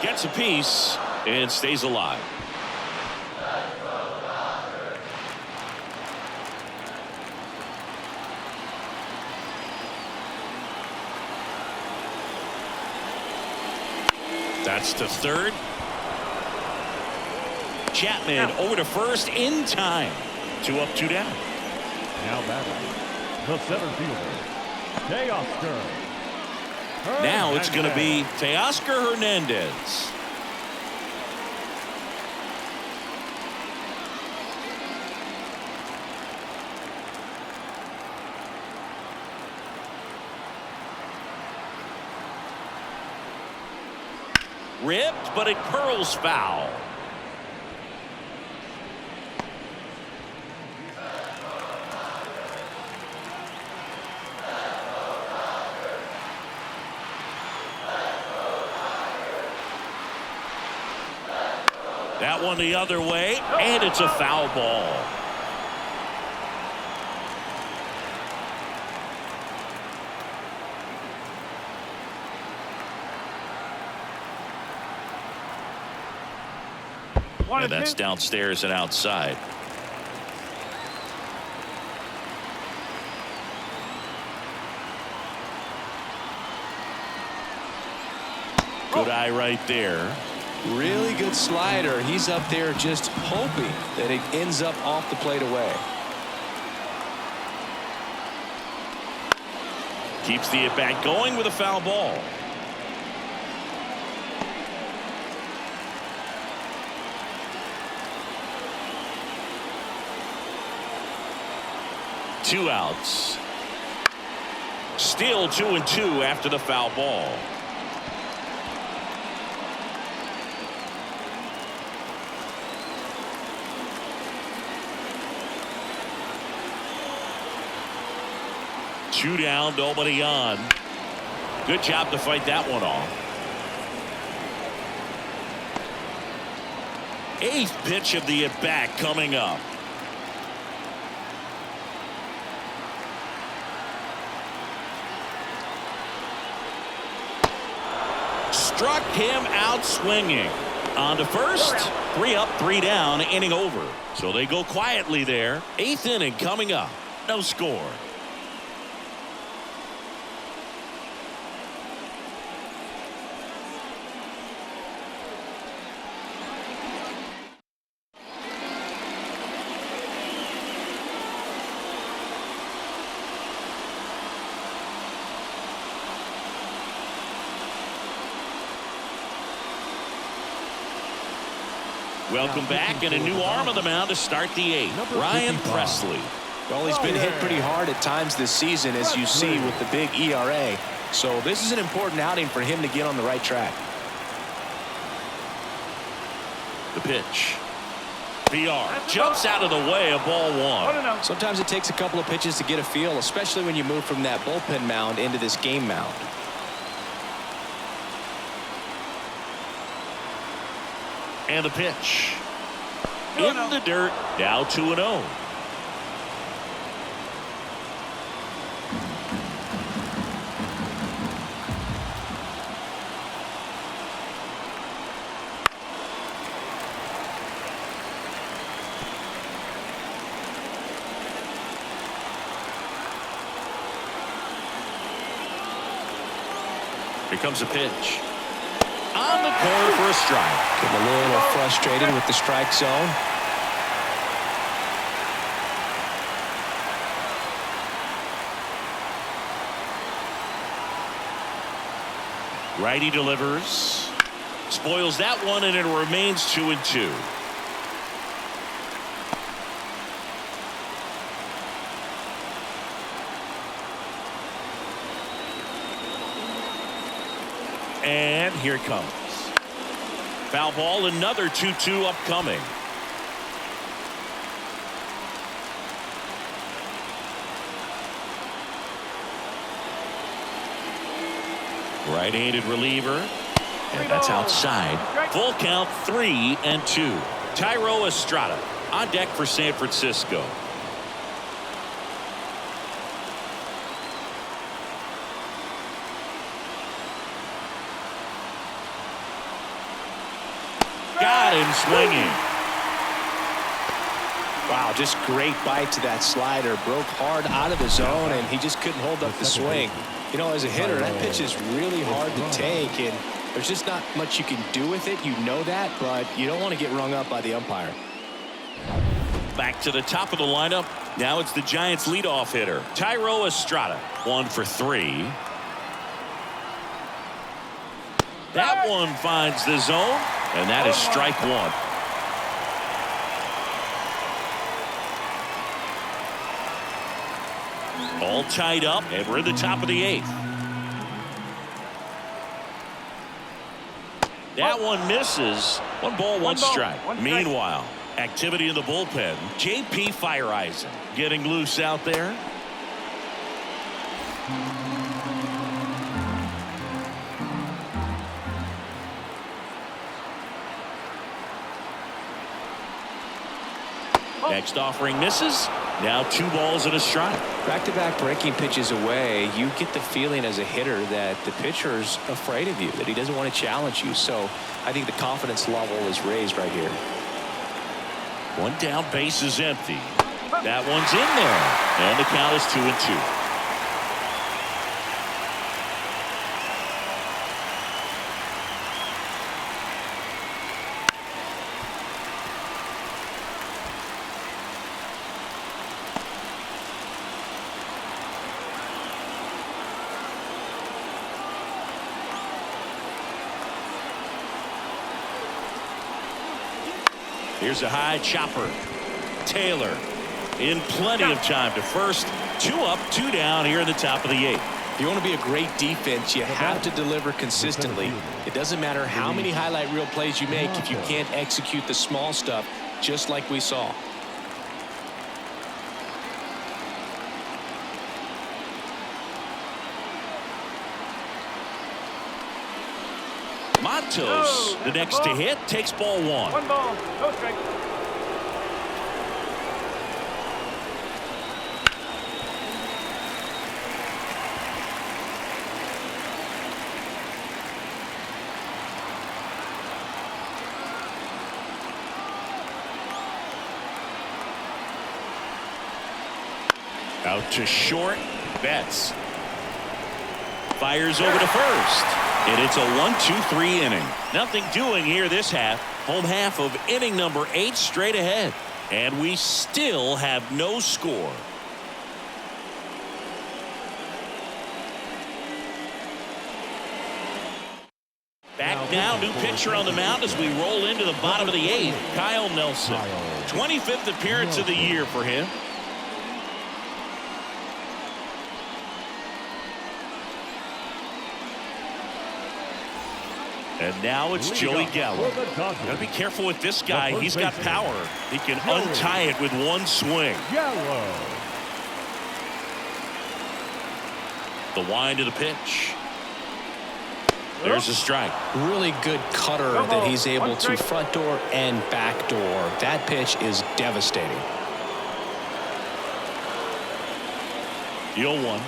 Gets a piece and stays alive. That's to third. Chapman over to first in time. 2 up, 2 down. Now batting, the center fielder, Teoscar. Now it's going to be Teoscar Hernandez. Ripped, but it curls foul. That one the other way, and it's a foul ball. And that's downstairs and outside. Good eye right there. Really good slider. He's up there just hoping that it ends up off the plate away. Keeps the at-bat going with a foul ball. Two outs. Still 2-2 after the foul ball. Two down, nobody on. Good job to fight that one off. Eighth pitch of the at-bat coming up. Struck him out swinging. On to first. 3 up, 3 down, inning over. So they go quietly there. 8th inning coming up. No score. Welcome back, and a new arm of the mound to start the 8th. Ryan Presley. Well, he's been hit pretty hard at times this season, as you see with the big ERA. So this is an important outing for him to get on the right track. The pitch. VR jumps out of the way of ball 1. Sometimes it takes a couple of pitches to get a feel, especially when you move from that bullpen mound into this game mound. And the pitch. In the dirt. Now 2-0. Here comes a pitch. On the corner for a strike. Getting a little frustrated with the strike zone. Righty delivers. Spoils that one, and it remains 2-2. And here it comes. Foul ball, another 2-2 upcoming. Right-handed reliever. And that's outside. Full count, 3-2. Thairo Estrada on deck for San Francisco. Got him swinging. Wow, just great bite to that slider. Broke hard out of the zone, and he just couldn't hold up the swing. You know, as a hitter, that pitch is really hard to take, and there's just not much you can do with it. You know that, but you don't want to get rung up by the umpire. Back to the top of the lineup. Now it's the Giants' leadoff hitter, Thairo Estrada. 1 for 3. That one finds the zone, and that is strike one. All tied up, and we're at the top of the 8th. That one misses. 1 ball, 1 strike. Meanwhile, activity in the bullpen. J.P. Feyereisen getting loose out there. Next offering misses. Now 2 balls and a strike. Back-to-back breaking pitches away, you get the feeling as a hitter that the pitcher's afraid of you, that he doesn't want to challenge you. So I think the confidence level is raised right here. 1 down, base is empty. That one's in there, and the count is 2-2. Here's a high chopper. Taylor in plenty of time to first. 2 up, 2 down here in the top of the 8th. If you want to be a great defense, you have to deliver consistently. It doesn't matter how many highlight reel plays you make if you can't execute the small stuff, just like we saw. Montos, the next to hit, takes ball 1. 1 ball, no strike. Out to short. Betts fires over to first. And it's a 1-2-3 inning. Nothing doing here this half. Home half of inning number 8 straight ahead. And we still have no score. Back now, new pitcher on the mound as we roll into the bottom of the 8th. Kyle Nelson. 25th appearance of the year for him. And now it's Joey Gallo. Gotta be careful with this guy. He's got power. He can untie it with 1 swing. Gallo. The wind of the pitch. There's a strike. Really good cutter that he's able to front door and back door. That pitch is devastating. The 0-1.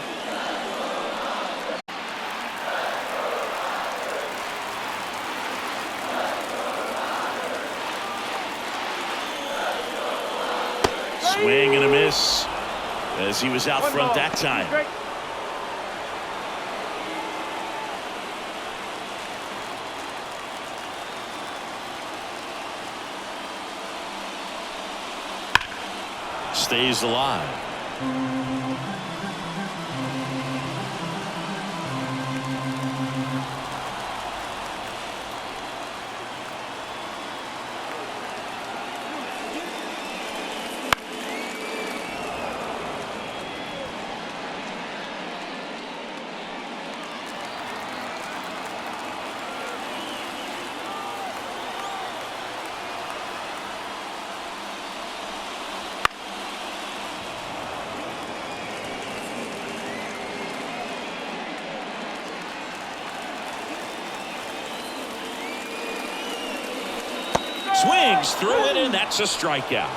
Swing and a miss as he was out front that time. stays alive. Swings through it, and that's a strikeout.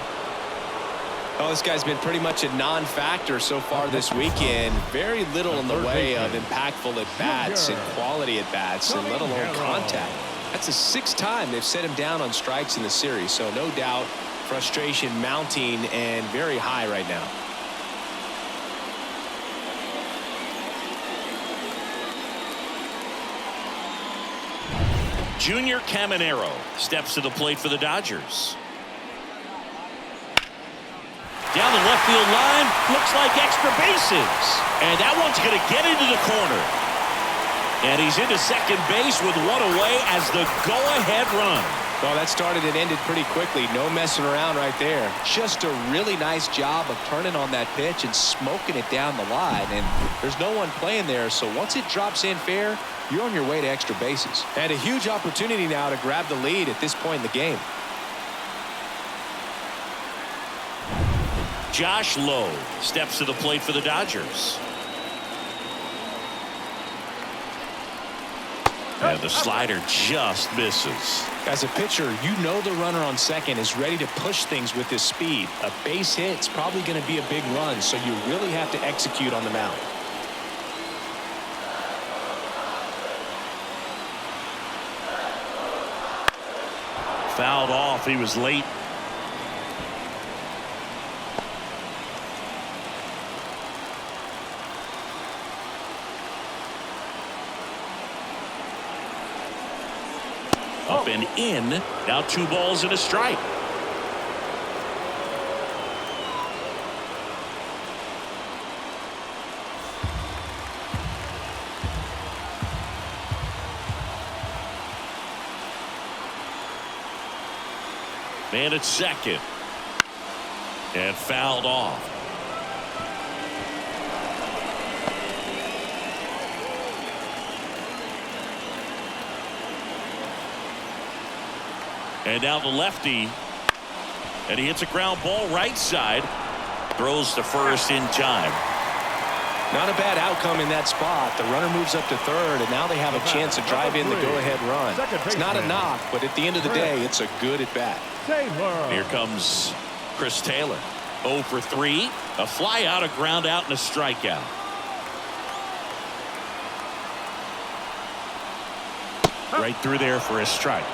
Oh, this guy's been pretty much a non-factor so far this weekend. Very little in the way of impactful at-bats and quality at-bats, and let alone contact. That's the 6th time they've set him down on strikes in the series, so no doubt frustration mounting and very high right now. Junior Caminero steps to the plate for the Dodgers. Down the left field line, looks like extra bases. And that one's going to get into the corner. And he's into second base with one away as the go-ahead run. Well, that started and ended pretty quickly. No messing around right there. Just a really nice job of turning on that pitch and smoking it down the line. And there's no one playing there, so once it drops in fair, you're on your way to extra bases. And a huge opportunity now to grab the lead at this point in the game. Josh Lowe steps to the plate for the Dodgers. And the slider just misses. As a pitcher, you know the runner on second is ready to push things with his speed. A base hit's probably going to be a big run, so you really have to execute on the mound. Fouled off. He was late. Up and in. Now 2 balls and a strike. Man at second. And fouled off. And now the lefty. And he hits a ground ball right side. Throws to first in time. Not a bad outcome in that spot. The runner moves up to third, and now they have a chance to drive in the go-ahead run. It's not a knock, but at the end of the day, it's a good at-bat. Here comes Chris Taylor. 0 for 3. A fly out, a ground out, and a strikeout. Right through there for a strike.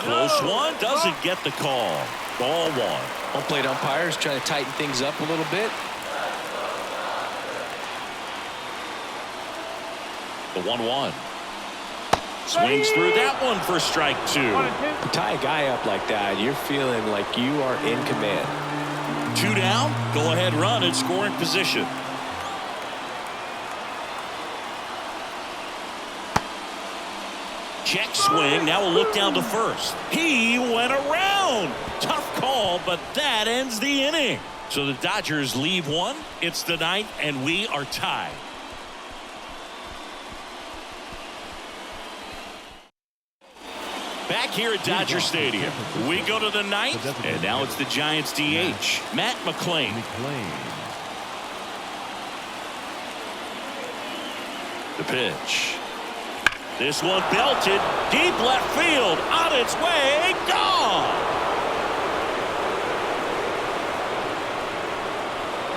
Close one, doesn't get the call. Ball 1. Home plate umpires trying to tighten things up a little bit. The 1-1. Swings through that one for strike 2. You tie a guy up like that, you're feeling like you are in command. 2 down, go ahead run in scoring position. Check swing. Now we'll look down to first. He went around. Tough call, but that ends the inning. So the Dodgers leave 1. It's the 9th, and we are tied. Back here at Dodger Stadium, we go to the 9th, and now it's the Giants DH, Matt McLain. The pitch. This one belted deep left field, on its way, gone.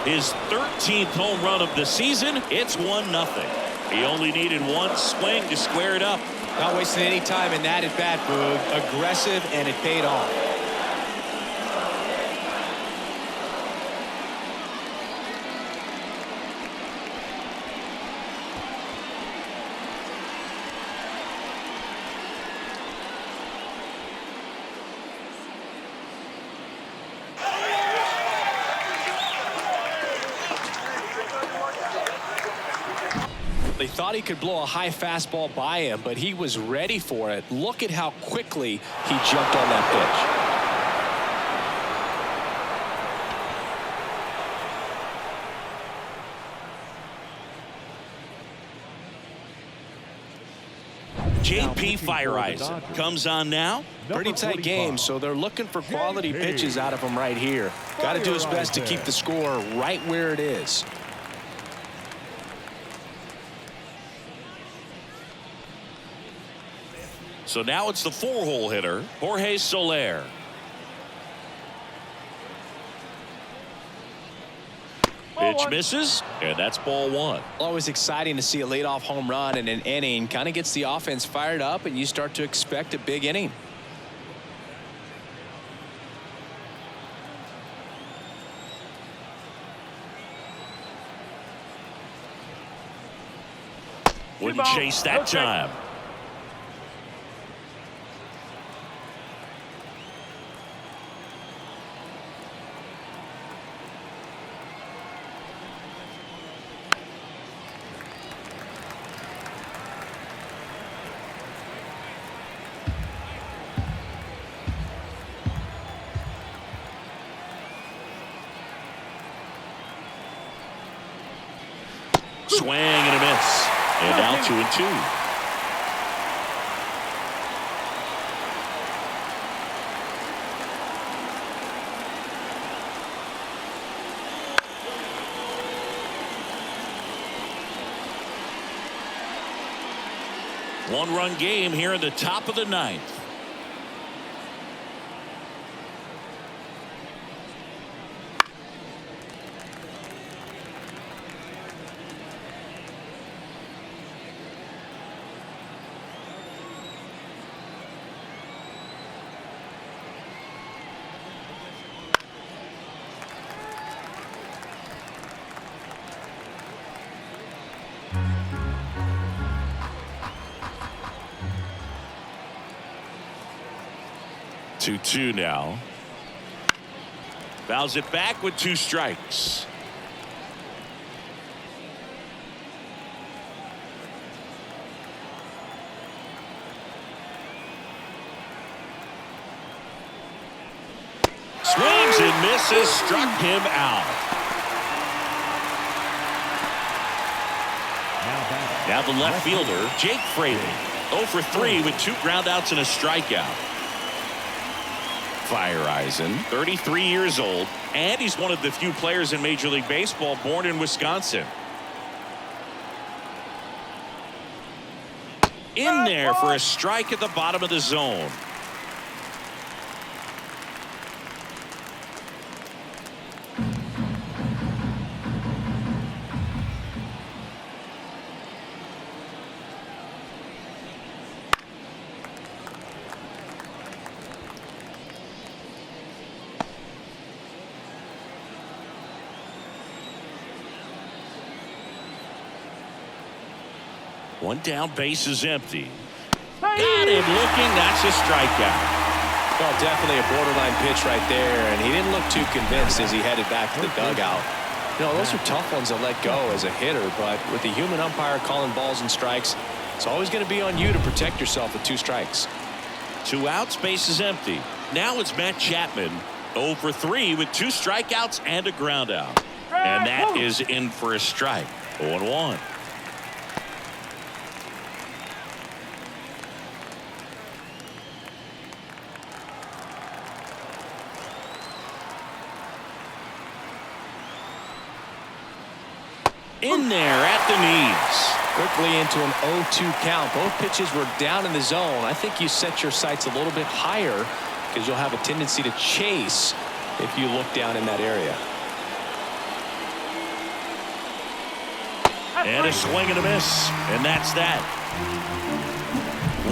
His 13th home run of the season. It's 1-0. He only needed 1 swing to square it up. Not wasting any time in that at bat, Boog. Aggressive, and it paid off. They thought he could blow a high fastball by him, but he was ready for it. Look at how quickly he jumped on that pitch. JP Feyereisen comes on now. Pretty tight game, so they're looking for quality pitches out of him right here. Got to do his best to keep the score right where it is. So now it's the 4-hole hitter, Jorge Soler. Pitch misses, and that's ball 1. Always exciting to see a leadoff home run in an inning. Kind of gets the offense fired up, and you start to expect a big inning. Wouldn't chase that time. Swing and a miss. And now 2-2. One-run game here in the top of the 9th. Two now. Fouls it back with 2 strikes. Swings and misses, struck him out. Now the left fielder, Jake Fraley. 0 for 3 with 2 groundouts and a strikeout. Feyereisen, 33 years old, and he's one of the few players in Major League Baseball born in Wisconsin. In there for a strike at the bottom of the zone. One down, base is empty. Got him looking. That's a strikeout. Well, definitely a borderline pitch right there, and he didn't look too convinced as he headed back to the dugout. You know, those are tough ones to let go as a hitter, but with the human umpire calling balls and strikes, it's always going to be on you to protect yourself with 2 strikes. 2 outs, base is empty. Now it's Matt Chapman, 0 for 3 with 2 strikeouts and a ground out. And that is in for a strike. 0-1. In there at the knees. Quickly into an 0-2 count. Both pitches were down in the zone. I think you set your sights a little bit higher because you'll have a tendency to chase if you look down in that area. And a swing and a miss. And that's that.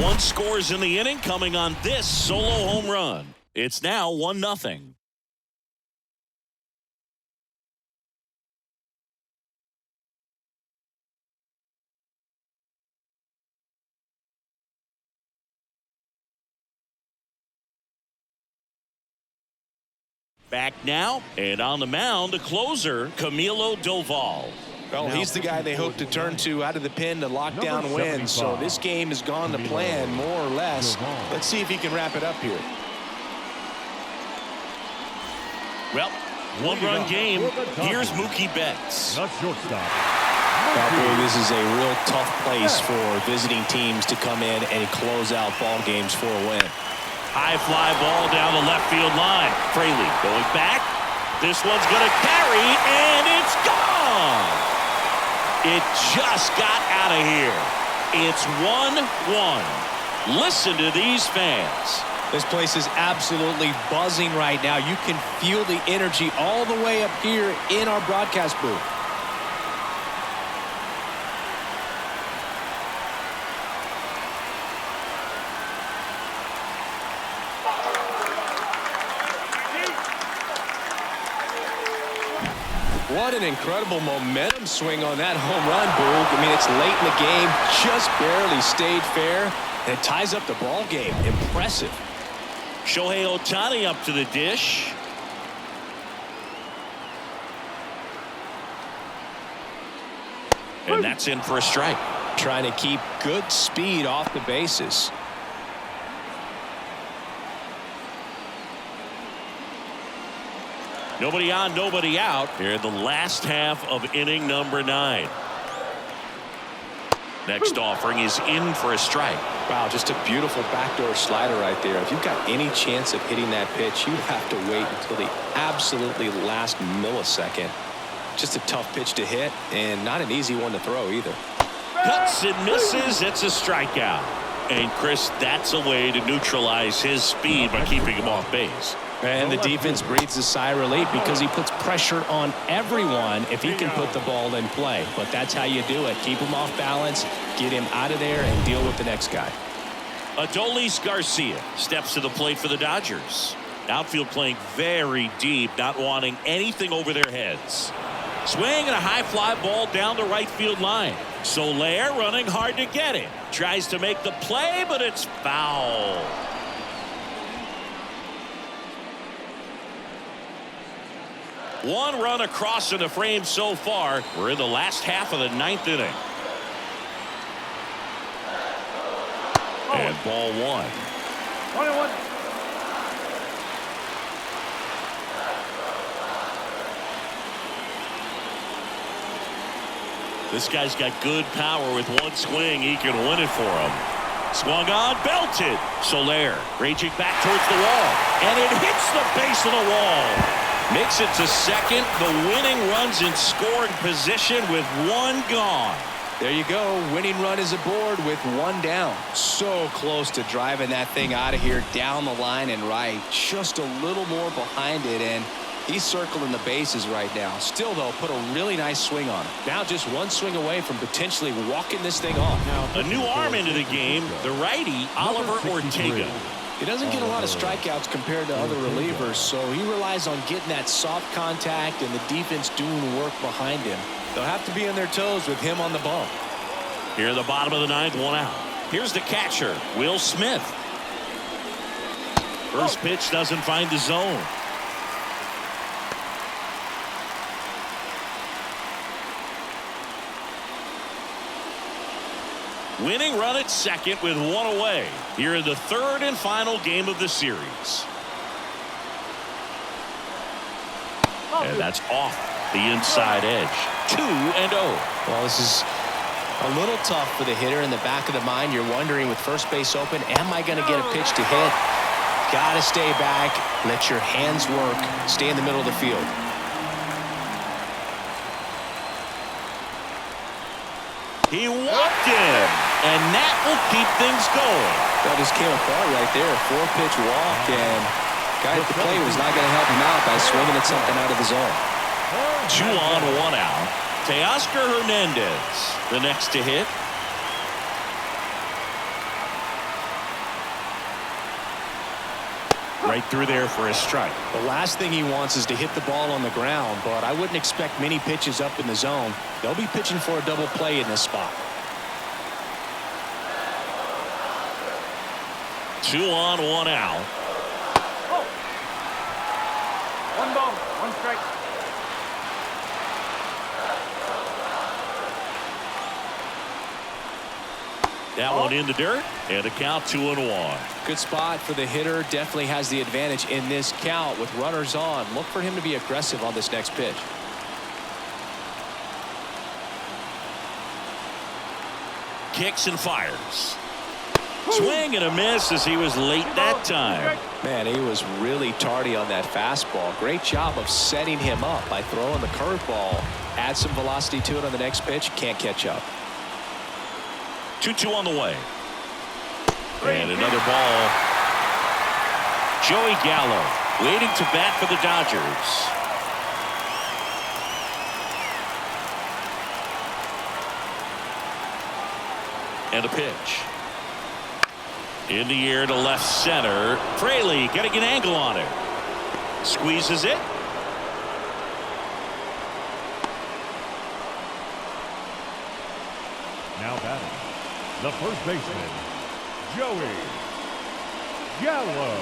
1 scores in the inning coming on this solo home run. It's now 1-0. Back now, and on the mound, the closer, Camilo Doval. Well, he's the guy they hope to turn to out of the pen to lock down wins. So this game has gone to plan, more or less. Let's see if he can wrap it up here. Well, one-run game. Here's Mookie Betts. The shortstop. This is a real tough place for visiting teams to come in and close out ball games for a win. High fly ball down the left field line. Fraley going back. This one's going to carry, and it's gone. It just got out of here. It's 1-1. Listen to these fans. This place is absolutely buzzing right now. You can feel the energy all the way up here in our broadcast booth. What an incredible momentum swing on that home run, Boog. I mean, it's late in the game, just barely stayed fair, and it ties up the ball game. Impressive. Shohei Ohtani up to the dish. And that's in for a strike. Trying to keep good speed off the bases. Nobody on, nobody out here in the last half of inning number 9. Next offering is in for a strike. Wow, just a beautiful backdoor slider right there. If you've got any chance of hitting that pitch, you have to wait until the absolutely last millisecond. Just a tough pitch to hit, and not an easy one to throw either. Cuts and misses. It's a strikeout. And Chris, that's a way to neutralize his speed by keeping him off base. And the defense breathes a sigh of relief because he puts pressure on everyone if he can put the ball in play. But that's how you do it. Keep him off balance, get him out of there, and deal with the next guy. Adolis Garcia steps to the plate for the Dodgers. Outfield playing very deep, not wanting anything over their heads. Swing and a high fly ball down the right field line. Soler running hard to get it. Tries to make the play, but it's foul. One run across in the frame so far. We're in the last half of the 9th inning. And ball 1. 21. This guy's got good power. With one swing, he can win it for him. Swung on, belted. Soler raging back towards the wall. And it hits the base of the wall. Makes it to second. The winning run's in scoring position with one gone. There you go. Winning run is aboard with one down. So close to driving that thing out of here down the line and right. Just a little more behind it, and he's circling the bases right now. Still, though, put a really nice swing on it. Now just one swing away from potentially walking this thing off. A new arm into the game. The righty, Oliver Ortega. He doesn't get a lot of strikeouts compared to other relievers, so he relies on getting that soft contact and the defense doing work behind him. They'll have to be on their toes with him on the bump. Here in the bottom of the 9th, one out. Here's the catcher, Will Smith. First pitch doesn't find the zone. Winning run at second with one away. Here in the 3rd and final game of the series. And that's off the inside edge. 2-0. Well, this is a little tough for the hitter. In the back of the mind, you're wondering with first base open, am I going to get a pitch to hit? Got to stay back. Let your hands work. Stay in the middle of the field. He walked in, and that will keep things going. That just came apart right there. 4-pitch walk, and guy at the plate was not going to help him out by swinging at something out of the zone. 2 on, 1 out. Teoscar Hernandez, the next to hit. Right through there for a strike. The last thing he wants is to hit the ball on the ground, but I wouldn't expect many pitches up in the zone. They'll be pitching for a double play in this spot. 2 on, 1 out. Oh. 1 ball, 1 strike. That one in the dirt, and the count 2-1. Good spot for the hitter. Definitely has the advantage in this count with runners on. Look for him to be aggressive on this next pitch. Kicks and fires. Swing and a miss as he was late that time. Man, he was really tardy on that fastball. Great job of setting him up by throwing the curveball. Add some velocity to it on the next pitch. Can't catch up. 2-2 on the way. And another ball. Joey Gallo waiting to bat for the Dodgers. And a pitch. In the air to left center. Fraley getting an angle on it. Squeezes it. Now batting, the first baseman, Joey Gallo.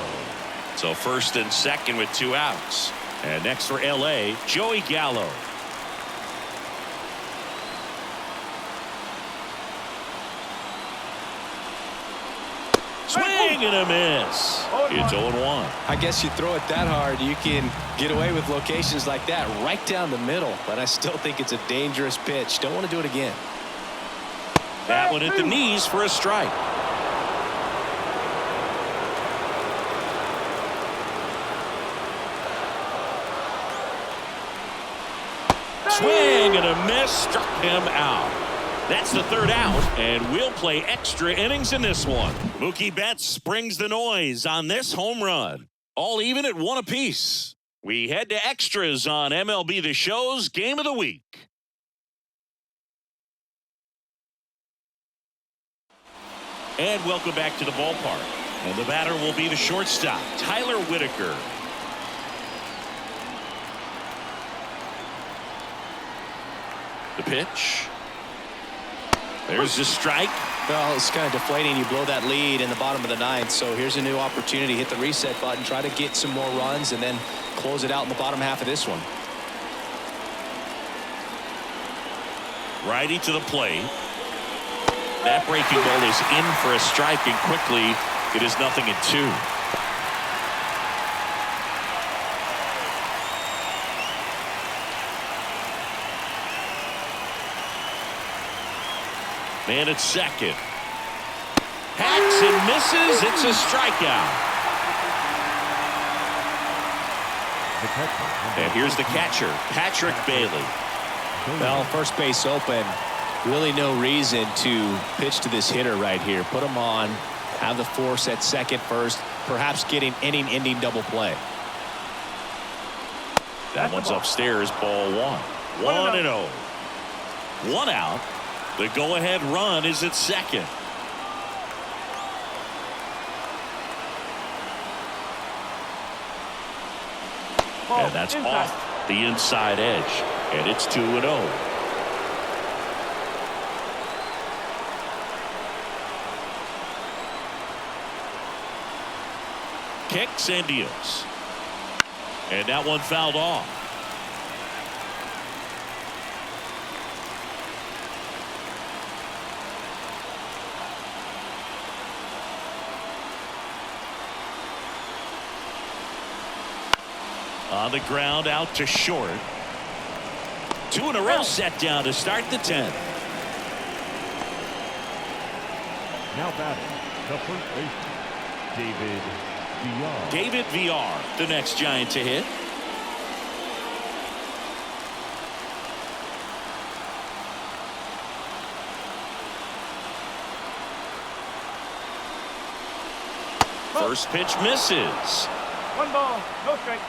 So first and second with 2 outs. And next for LA, Joey Gallo. Swing and a miss. It's 0-1. I guess you throw it that hard, you can get away with locations like that right down the middle. But I still think it's a dangerous pitch. Don't want to do it again. That one at the knees for a strike. Swing and a miss, struck him out. That's the 3rd out, and we'll play extra innings in this one. Mookie Betts brings the noise on this home run. All even at 1 apiece. We head to extras on MLB The Show's Game of the Week. And welcome back to the ballpark. And the batter will be the shortstop, Tyler Whitaker. The pitch. There's the strike. Well, it's kind of deflating. You blow that lead in the bottom of the 9th. So here's a new opportunity. Hit the reset button. Try to get some more runs and then close it out in the bottom half of this one. Righty to the plate. That breaking ball is in for a strike, and quickly it is 0-2. Man at second. Hacks and misses. It's a strikeout. And here's the catcher, Patrick Bailey. Well, first base open. Really no reason to pitch to this hitter right here. Put him on. Have the force at second first. Perhaps getting inning-ending double play. That one's upstairs. Ball 1. 1-0. 1 out. The go-ahead run is at second. And that's off the inside edge. And it's 2-0. Kicks and deals. And that one fouled off. On the ground, out to short. 2 in a row set down to start the 10th. Now batting, the first baseman, David Villar. David Villar, the next Giant to hit. First pitch misses. 1 ball, no strike.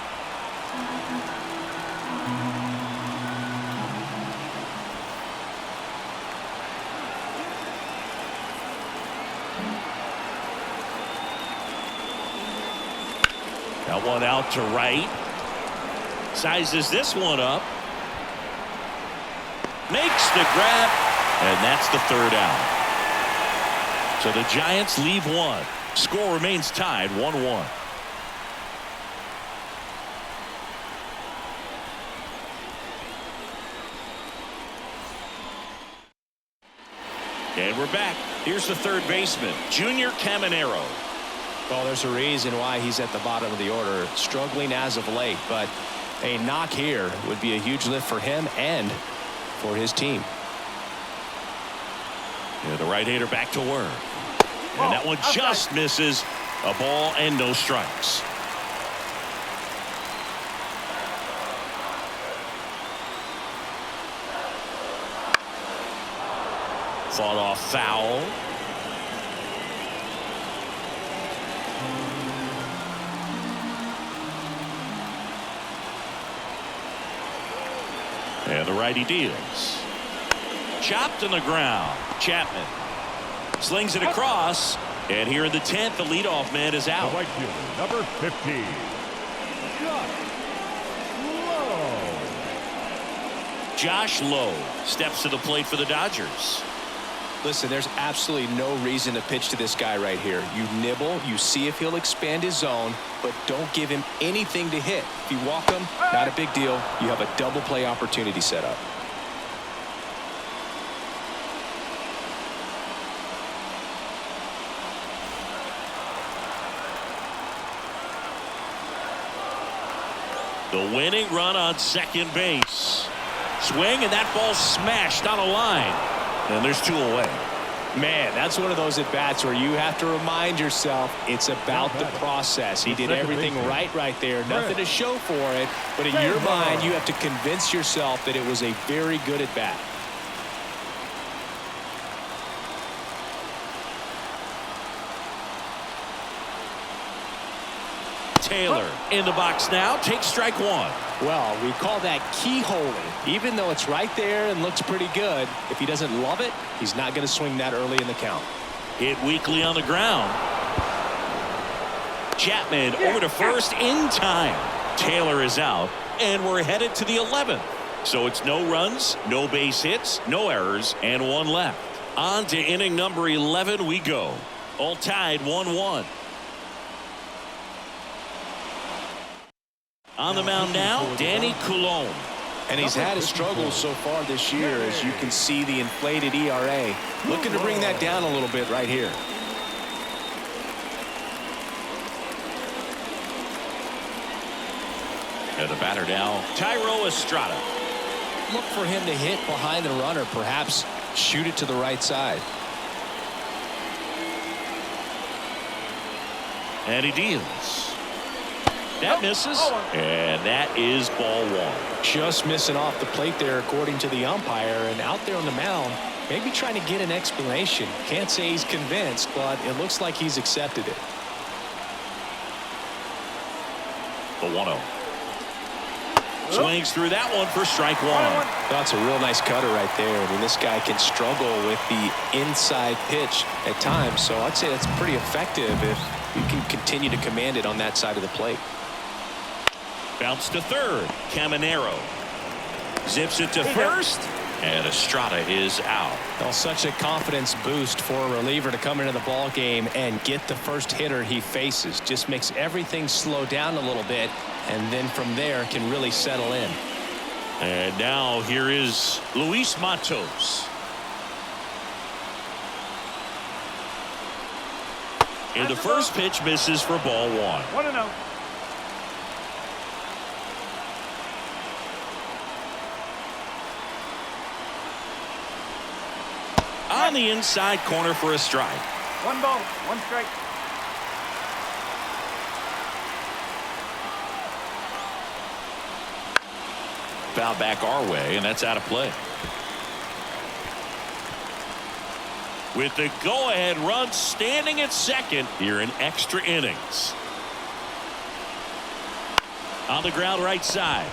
That one out to right. Sizes this one up. Makes the grab. And that's the 3rd out. So the Giants leave 1. Score remains tied 1-1. And we're back. Here's the third baseman, Junior Caminero. Well, there's a reason why he's at the bottom of the order, struggling as of late, but a knock here would be a huge lift for him and for his team. Yeah, the right-hander back to work. And that one just misses. A ball and no strikes. Fought off foul. And the righty deals. Chopped on the ground. Chapman slings it across. And here in the 10th, the leadoff man is out. The right fielder, number 15. Josh Lowe steps to the plate for the Dodgers. Listen, there's absolutely no reason to pitch to this guy right here. You nibble, you see if he'll expand his zone, but don't give him anything to hit. If you walk him, not a big deal. You have a double play opportunity set up. The winning run on second base. Swing, and that ball smashed on a line. And there's 2 away. Man, that's one of those at-bats where you have to remind yourself it's about the process. He did everything right there. Nothing to show for it. But in your mind, you have to convince yourself that it was a very good at-bat. Taylor in the box now. Takes strike 1. Well, we call that keyholing. Even though it's right there and looks pretty good, if he doesn't love it, he's not going to swing that early in the count. Hit weakly on the ground. Chapman over to first in time. Taylor is out, and we're headed to the 11th. So it's no runs, no base hits, no errors, and 1 left. On to inning number 11 we go. All tied 1-1. On the mound now, Danny Coulombe. And he's had his struggles so far this year, as you can see the inflated ERA. Looking to bring that down a little bit right here. And the batter now, Thairo Estrada. Look for him to hit behind the runner, perhaps shoot it to the right side. And he deals. That misses, and that is ball 1. Just missing off the plate there, according to the umpire, and out there on the mound, maybe trying to get an explanation. Can't say he's convinced, but it looks like he's accepted it. The 1-0. Swings through that one for strike 1. That's a real nice cutter right there. I mean, this guy can struggle with the inside pitch at times, so I'd say that's pretty effective if you can continue to command it on that side of the plate. Bounce to third. Caminero zips it to first, and Estrada is out. Well, such a confidence boost for a reliever to come into the ball game and get the first hitter he faces. Just makes everything slow down a little bit, and then from there can really settle in. And now here is Luis Matos. And the first pitch misses for ball 1. 1-0. On the inside corner for a strike. 1 ball, 1 strike. Foul back our way, and that's out of play. With the go-ahead run standing at second here in extra innings. On the ground right side.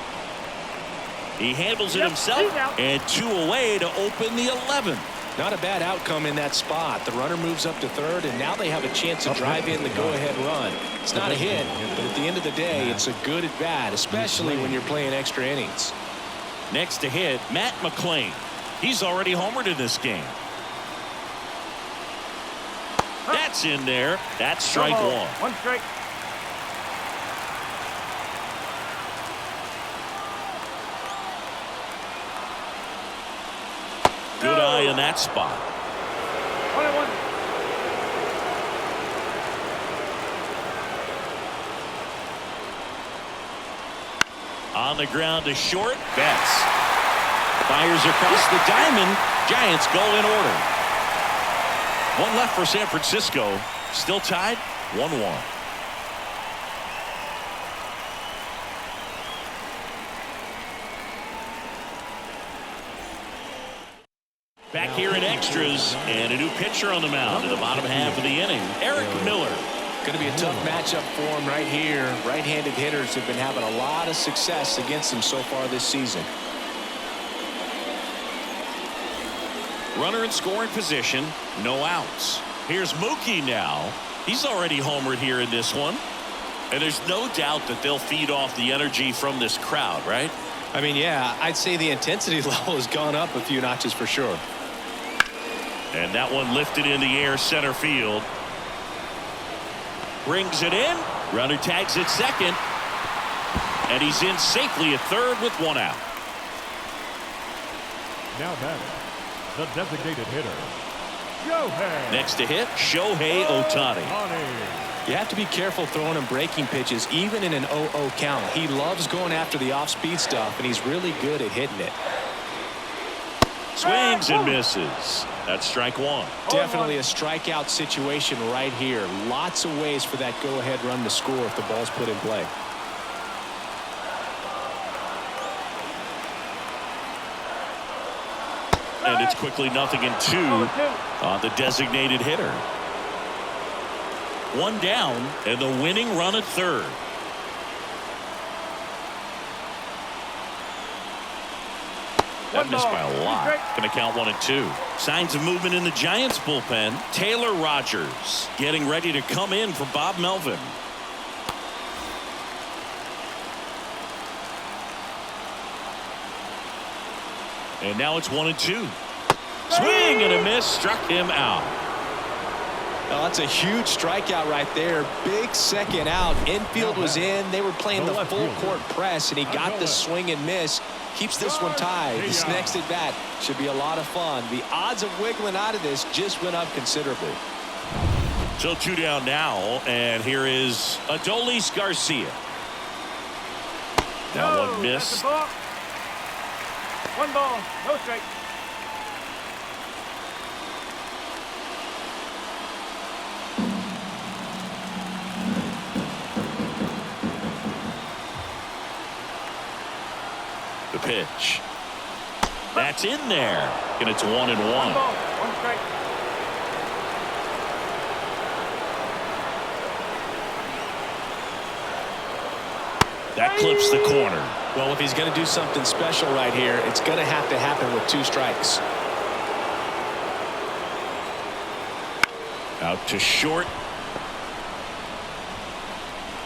He handles it himself, and 2 away to open the 11th. Not a bad outcome in that spot. The runner moves up to third, and now they have a chance to drive in the go-ahead run. It's not a hit, but at the end of the day, it's a good at-bat, especially when you're playing extra innings. Next to hit, Matt McClain. He's already homered in this game. That's in there. That's strike 1. 1 strike. Good eye in that spot. 1-1. On the ground to short. Betts fires across the diamond. Giants go in order. One left for San Francisco. Still tied 1-1. Back here in extras, and a new pitcher on the mound in the bottom half of the inning. Eric Miller. Going to be a tough matchup for him right here. Right-handed hitters have been having a lot of success against him so far this season. Runner in scoring position, no outs. Here's Mookie now. He's already homered here in this one. And there's no doubt that they'll feed off the energy from this crowd, right? I mean, yeah, I'd say the intensity level has gone up a few notches for sure. And that one lifted in the air center field. Brings it in. Runner tags at second. And he's in safely at third with one out. Now batting, the designated hitter, Shohei. Next to hit, Shohei Ohtani. You have to be careful throwing him breaking pitches, even in an 0-0 count. He loves going after the off-speed stuff, and he's really good at hitting it. Swings and misses. That's strike one. Definitely a strikeout situation right here. Lots of ways for that go-ahead run to score if the ball's put in play. And it's quickly 0-2 on the designated hitter. One down and the winning run at third. That missed by a lot. Going to count 1-2. Signs of movement in the Giants bullpen. Taylor Rogers getting ready to come in for Bob Melvin. And now it's 1-2. Swing and a miss, struck him out. Well, that's a huge strikeout right there. Big second out. Infield was in. They were playing the full court press, and he got the swing and miss. Keeps this one tied. This next at bat should be a lot of fun. The odds of wiggling out of this just went up considerably. So 2 down now, and here is Adolis Garcia. Now one miss. One ball, no strike. The pitch. That's in there. And it's 1-1. One ball, one strike. That clips the corner. Well, if he's going to do something special right here, it's going to have to happen with 2 strikes. Out to short.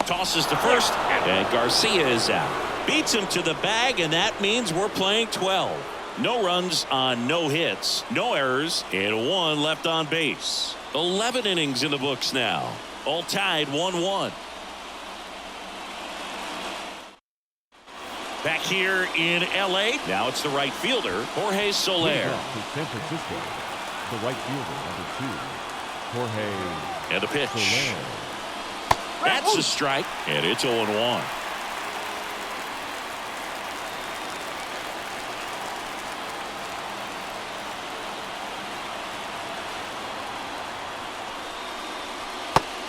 Tosses to first, and Garcia is out. Beats him to the bag, and that means we're playing 12. No runs on no hits, no errors, and 1 left on base. 11 innings in the books now. All tied 1-1. Back here in L.A., now it's the right fielder, Jorge Soler. San Francisco, the right fielder, number 2, Jorge. And the pitch. Soler. That's a strike, and it's 0-1.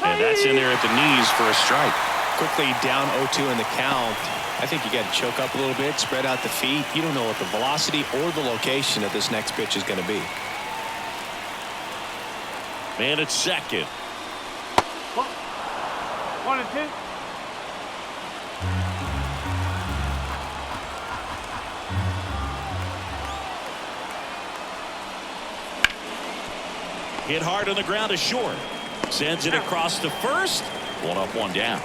And that's in there at the knees for a strike. Quickly down 0-2 in the count. I think you got to choke up a little bit, spread out the feet. You don't know what the velocity or the location of this next pitch is going to be. Man at second. 1-2. Hit hard on the ground to short. Sends it across to first. 1 up, 1 down.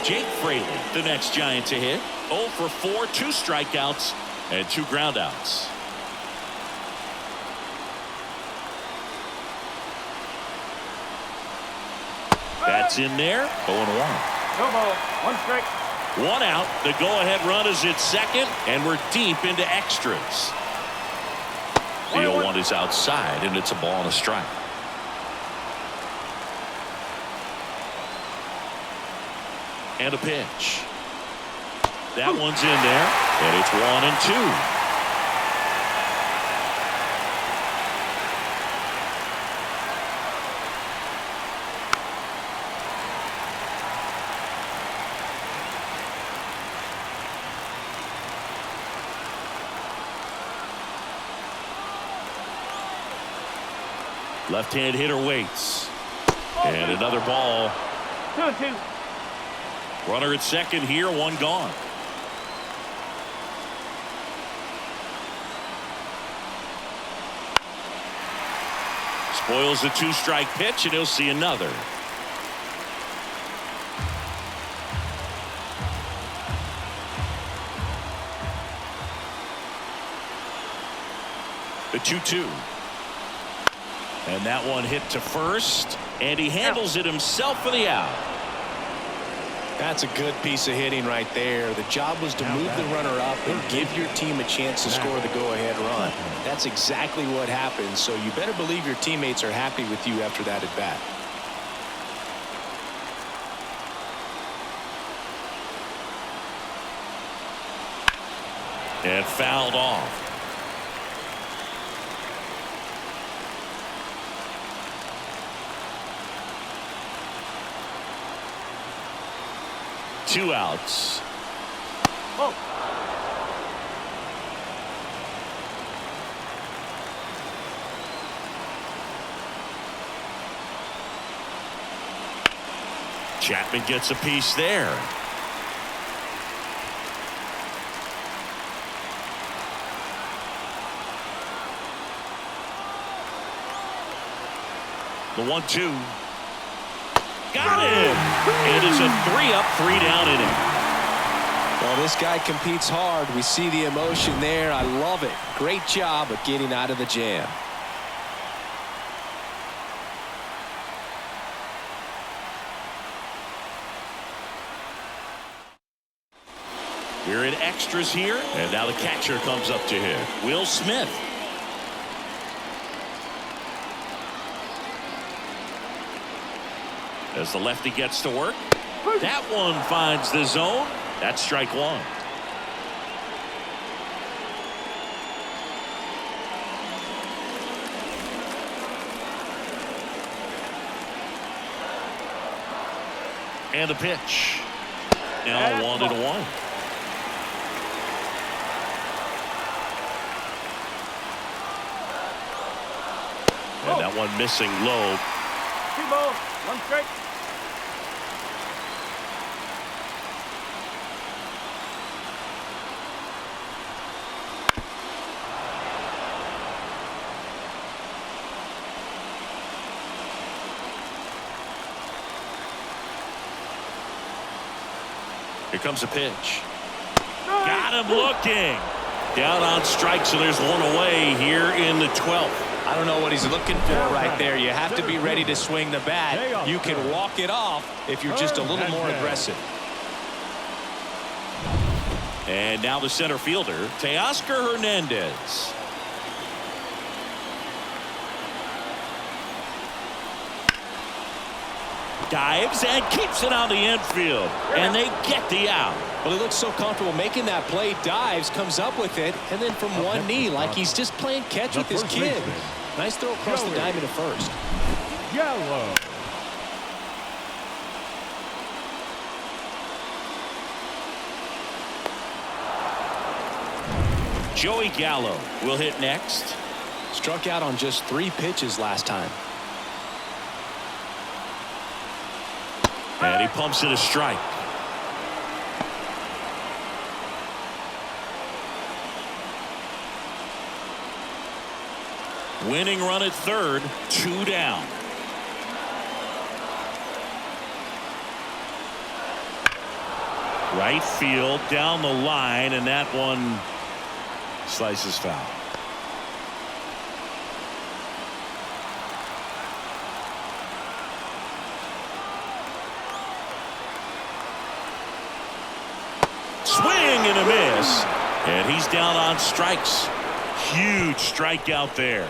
Jake Fraley, the next Giant to hit. 0 for 4, 2 strikeouts, and 2 groundouts. That's in there. 0-1. No ball, one strike. 1 out. The go-ahead run is at second, and we're deep into extras. The 0-1 is outside, and it's a ball and a strike. And a pitch. That one's in there, and it's 1-2. Left-hand hitter waits. And another ball. 2-2. Runner at second here, one gone. Spoils the two-strike pitch, and he'll see another. The 2-2. And that one hit to first, and he handles it himself for the out. That's a good piece of hitting right there. The job was to move the runner up and give your team a chance to score the go-ahead run. That's exactly what happened, so you better believe your teammates are happy with you after that at bat. And fouled off. Two outs. Oh. Chapman gets a piece there. The 1-2. Got him. And it's a 3-up, 3-down inning. Well, this guy competes hard. We see the emotion there. I love it. Great job of getting out of the jam. We're in extras here, and now the catcher comes up to hit. Will Smith. As the lefty gets to work, that one finds the zone. That's strike one. And a pitch. Now 1-1. And that one missing low. 2 balls, 1 strike. Here comes a pitch. Got him looking. Down on strikes, so there's one away here in the 12th. I don't know what he's looking for right there. You have to be ready to swing the bat. You can walk it off if you're just a little more aggressive. And now the center fielder, Teoscar Hernandez. Dives and keeps it on the infield. And they get the out. Well, he looks so comfortable making that play. Dives, comes up with it, and then from one knee, like he's just playing catch with his kid. Nice throw across the diamond to first. Yellow. Joey Gallo will hit next. Struck out on just 3 pitches last time. And he pumps it a strike. Winning run at third, 2 down. Right field down the line, and that one slices foul. Swing and a miss, and he's down on strikes. Huge strikeout there.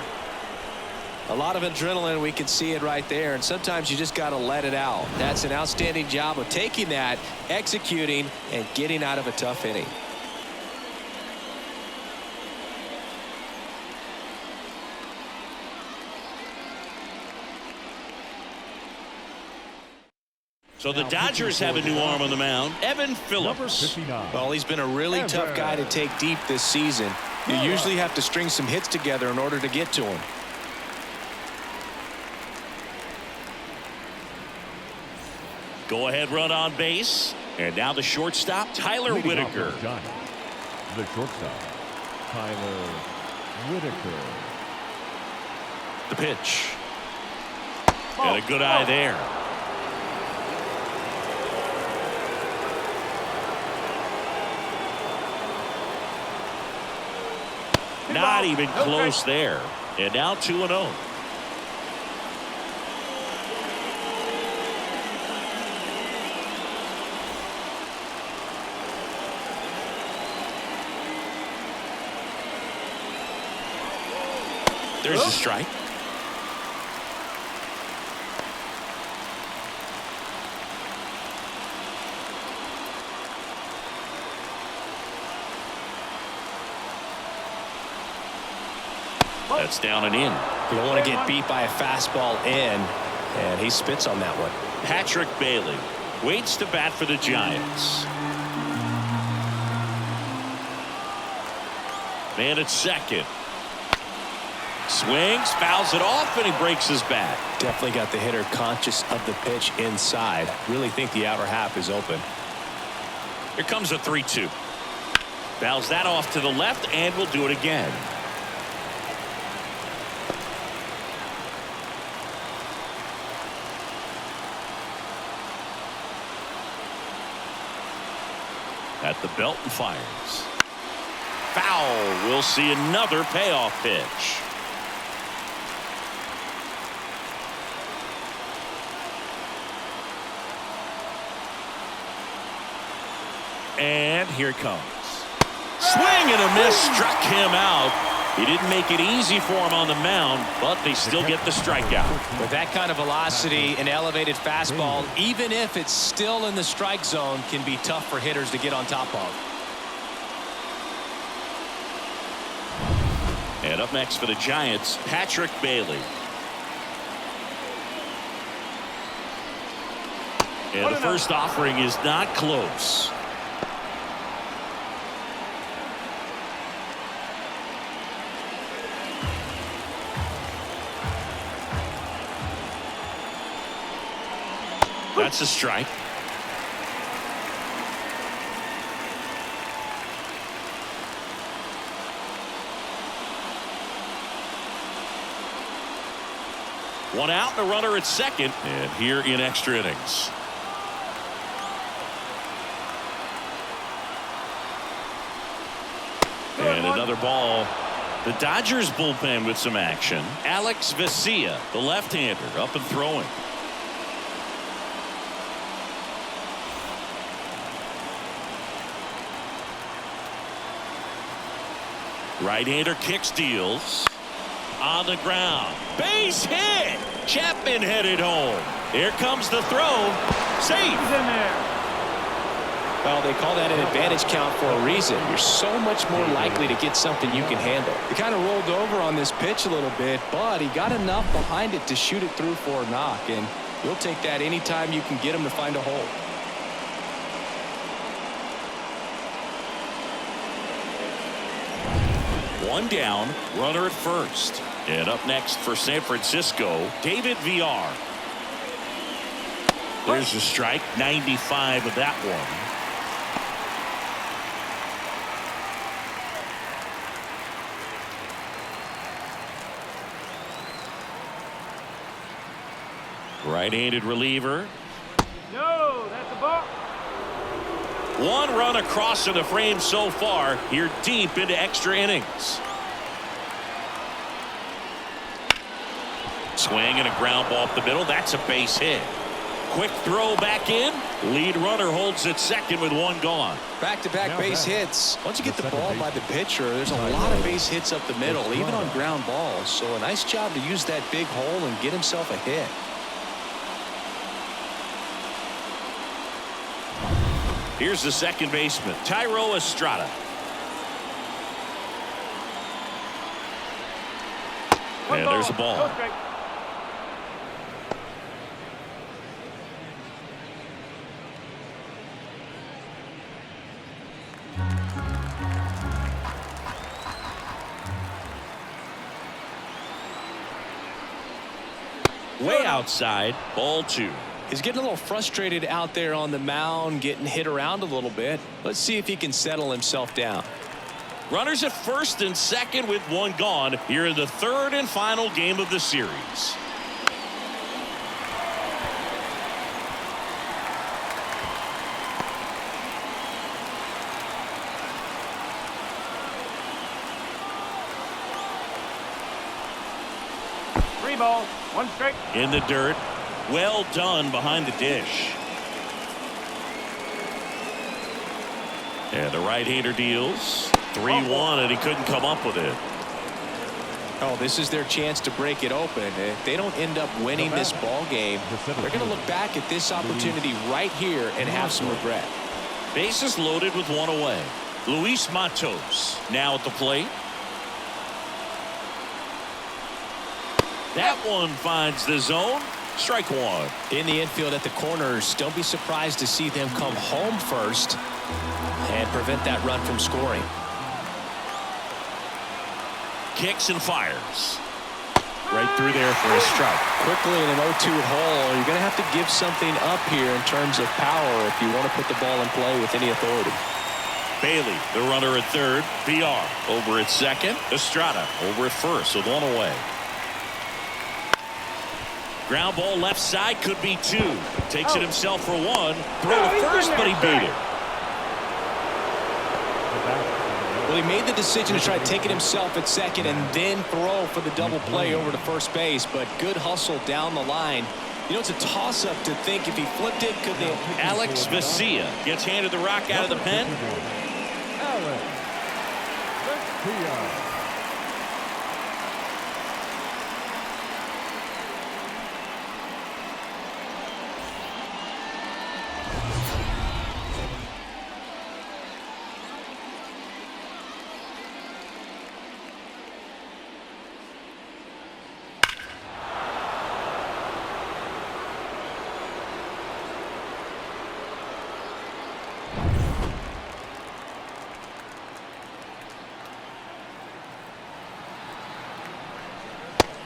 A lot of adrenaline, we can see it right there, and sometimes you just got to let it out. That's an outstanding job of taking that, executing, and getting out of a tough inning. So the Dodgers have a new arm on the mound, Evan Phillips. Well, he's been a really tough guy to take deep this season. You usually have to string some hits together in order to get to him. Go ahead run on base. And now the shortstop, Tyler Whitaker. The shortstop, Tyler Whitaker. The pitch. And a good eye there. Not even close there. And now 2-0. There's a strike. That's down and in. You don't want to get beat by a fastball in, and he spits on that one. Patrick Bailey waits to bat for the Giants. Man at second. Swings, fouls it off, and he breaks his bat. Definitely got the hitter conscious of the pitch inside. Really think the outer half is open. Here comes a 3-2. Fouls that off to the left, and we'll do it again. At the belt and fires. Foul. We'll see another payoff pitch. And here it comes. Swing and a miss, struck him out. He didn't make it easy for him on the mound, but they still get the strikeout. With that kind of velocity, an elevated fastball, even if it's still in the strike zone, can be tough for hitters to get on top of. And up next for the Giants, Patrick Bailey. And the first offering is not close. That's a strike. One out and a runner at second, and here in extra innings. And another ball. The Dodgers bullpen with some action. Alex Vesia, the left-hander, up and throwing. Right-hander kicks, deals. On the ground. Base hit. Chapman headed home. Here comes the throw. Safe. He's in there. Well, they call that an advantage count for a reason. You're so much more likely to get something you can handle. He kind of rolled over on this pitch a little bit, but he got enough behind it to shoot it through for a knock, and you'll take that anytime you can get him to find a hole. One down, runner at first. And up next for San Francisco, David Villar. There's a strike, 95 of that one. Right-handed reliever. No, that's a ball. One run across in the frame so far. Here deep into extra innings. Swing and a ground ball up the middle. That's a base hit. Quick throw back in. Lead runner holds at second with one gone. Back-to-back base hits. Once you get the ball by the pitcher, there's a lot of base hits up the middle, even on ground balls. So a nice job to use that big hole and get himself a hit. Here's the second baseman, Thairo Estrada. And there's a ball. Way outside, ball 2. He's getting a little frustrated out there on the mound, getting hit around a little bit. Let's see if he can settle himself down. Runners at first and second with one gone here in the third and final game of the series. Three ball, one strike. In the dirt. Well done behind the dish. And the right-hander deals 3-1, and he couldn't come up with it. Oh, this is their chance to break it open. If they don't end up winning this ball game, they're going to look back at this opportunity right here and have some regret. Bases loaded with one away. Luis Matos now at the plate. That one finds the zone. Strike one. In the infield at the corners, don't be surprised to see them come home first and prevent that run from scoring. Kicks and fires. Right through there for a strike. Quickly in an 0-2 hole, you're going to have to give something up here in terms of power if you want to put the ball in play with any authority. Bailey, the runner at third. VR over at second. Estrada over at first with one away. Ground ball left side, could be two. Takes it himself for one. Throw to first, but he beat it. Well, he made the decision to try to take it himself at second and then throw for the double play over to first base, but good hustle down the line. You know, it's a toss-up to think if he flipped it, could they... Alex Vesia gets handed the rock out of the pen. Alex Vesia.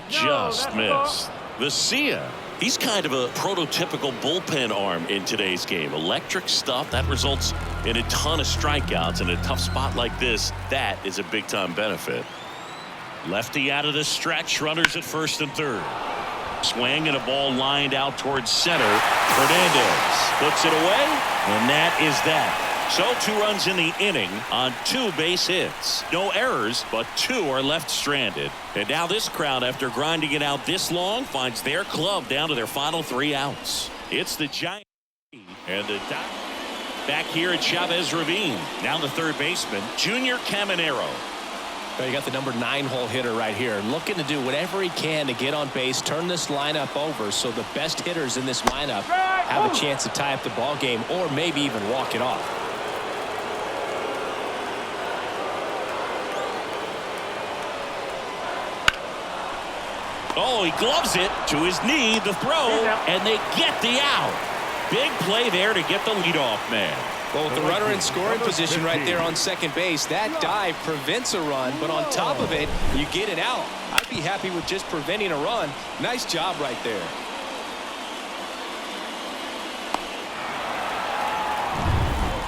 Just missed. Vesia, he's kind of a prototypical bullpen arm in today's game. Electric stuff that results in a ton of strikeouts. In a tough spot like this, that is a big time benefit. Lefty out of the stretch, runners at first and third. Swing and a ball lined out towards center. Fernandez puts it away, and that is that. So 2 runs in the inning on 2 base hits. No errors, but 2 are left stranded. And now this crowd, after grinding it out this long, finds their club down to their final 3 outs. It's the Giants and the back here at Chavez Ravine. Now the third baseman, Junior Caminero. Well, you got the number 9 hole hitter right here, looking to do whatever he can to get on base, turn this lineup over so the best hitters in this lineup have a chance to tie up the ball game or maybe even walk it off. Oh, he gloves it to his knee, the throw, and they get the out. Big play there to get the leadoff man. Well, with the runner in scoring position right there on second base, that dive prevents a run, but on top of it, you get it out. I'd be happy with just preventing a run. Nice job right there.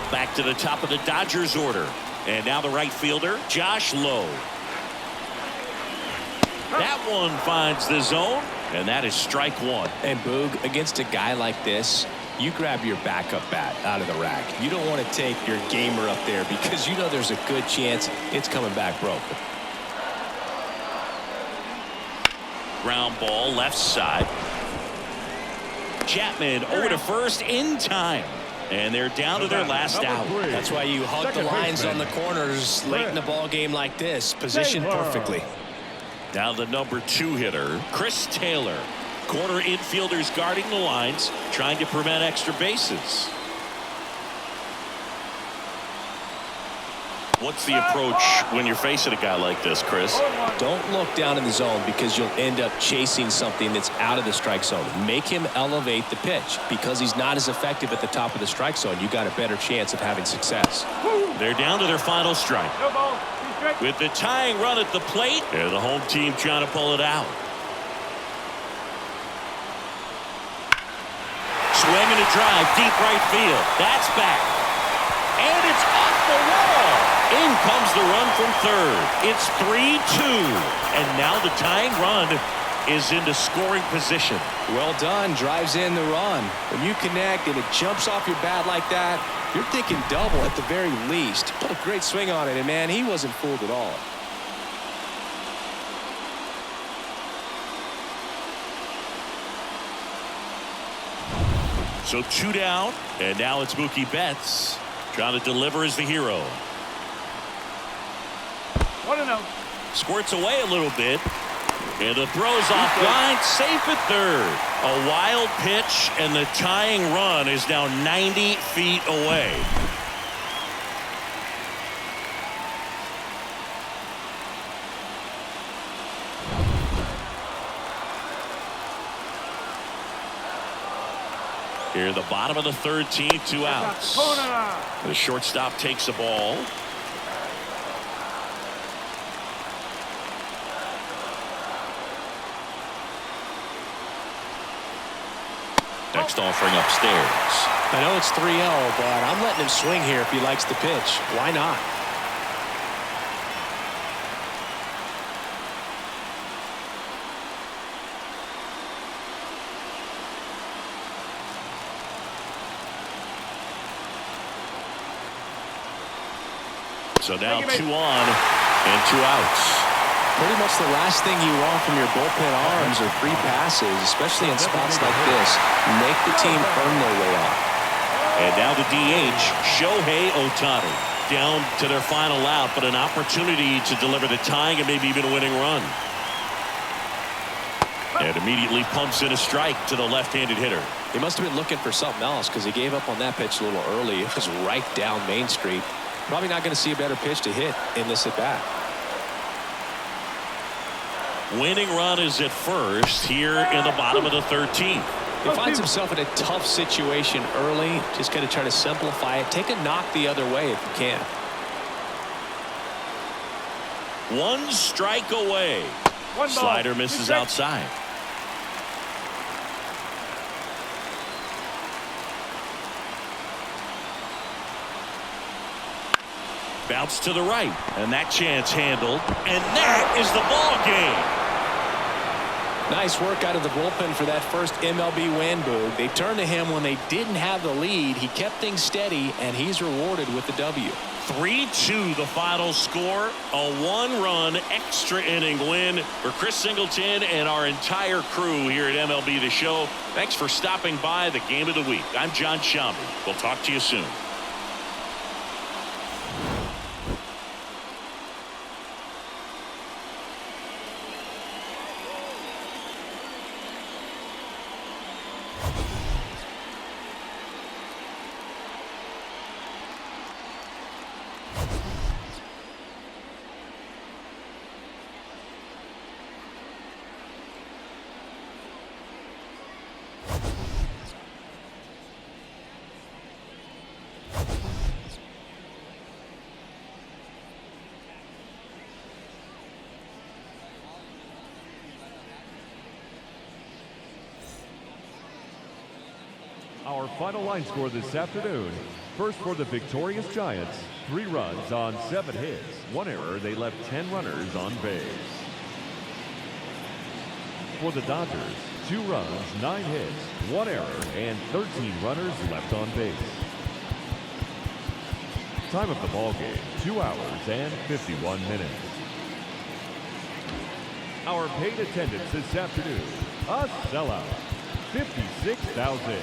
Back to the top of the Dodgers order. And now the right fielder, Josh Lowe. That one finds the zone, and that is strike one. And Boog, against a guy like this, you grab your backup bat out of the rack. You don't want to take your gamer up there because you know there's a good chance it's coming back broken. Ground ball left side. Chapman over to first in time. And they're down to their last out. That's why you hug the lines on the corners late in the ball game like this. Positioned perfectly. Now the number 2 hitter, Chris Taylor. Corner infielders guarding the lines, trying to prevent extra bases. What's the approach when you're facing a guy like this, Chris? Don't look down in the zone because you'll end up chasing something that's out of the strike zone. Make him elevate the pitch. Because he's not as effective at the top of the strike zone, you got a better chance of having success. They're down to their final strike. With the tying run at the plate, they're the home team trying to pull it out. Swing and a drive, deep right field. That's back. And it's off the wall. In comes the run from third. It's 3-2. And now the tying run is into scoring position. Well done. Drives in the run. When you connect and it jumps off your bat like that, you're thinking double at the very least. What a great swing on it. And, man, he wasn't fooled at all. So 2 down. And now it's Mookie Betts. Trying to deliver as the hero. 1-0. Squirts away a little bit. And the throw's off line. Safe at third. A wild pitch. And the tying run is now 90 feet away. Here at the bottom of the 13th, 2 outs. The shortstop takes the ball. Next offering upstairs. I know it's 3-0, but I'm letting him swing here if he likes the pitch. Why not? So now 2 on and 2 outs. Pretty much the last thing you want from your bullpen arms are free passes, especially in spots like this. Make the team earn their way out. And now the DH, Shohei Ohtani. Down to their final out, but an opportunity to deliver the tying and maybe even a winning run. And immediately pumps in a strike to the left-handed hitter. He must have been looking for something else because he gave up on that pitch a little early. It was right down Main Street. Probably not going to see a better pitch to hit in this at-bat. Winning run is at first here in the bottom of the 13th. He finds himself in a tough situation early. Just going to try to simplify it. Take a knock the other way if you can. 1 strike away. Slider misses outside. Bounce to the right, and that chance handled, and that is the ball game. Nice work out of the bullpen for that first MLB win, Boog. They turned to him when they didn't have the lead. He kept things steady, and he's rewarded with the W. 3-2 the final score. A 1-run extra inning win for Chris Singleton and our entire crew here at MLB The Show. Thanks for stopping by the Game of the Week. I'm John Sciambi. We'll talk to you soon. Our final line score this afternoon. First for the victorious Giants, 3 runs on 7 hits. 1 error, they left 10 runners on base. For the Dodgers, 2 runs, 9 hits, 1 error, and 13 runners left on base. Time of the ball game, 2 hours and 51 minutes. Our paid attendance this afternoon, a sellout. 56,000.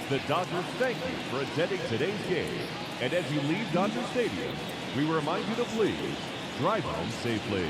The Dodgers thank you for attending today's game. And as you leave Dodger Stadium, we remind you to please drive home safely.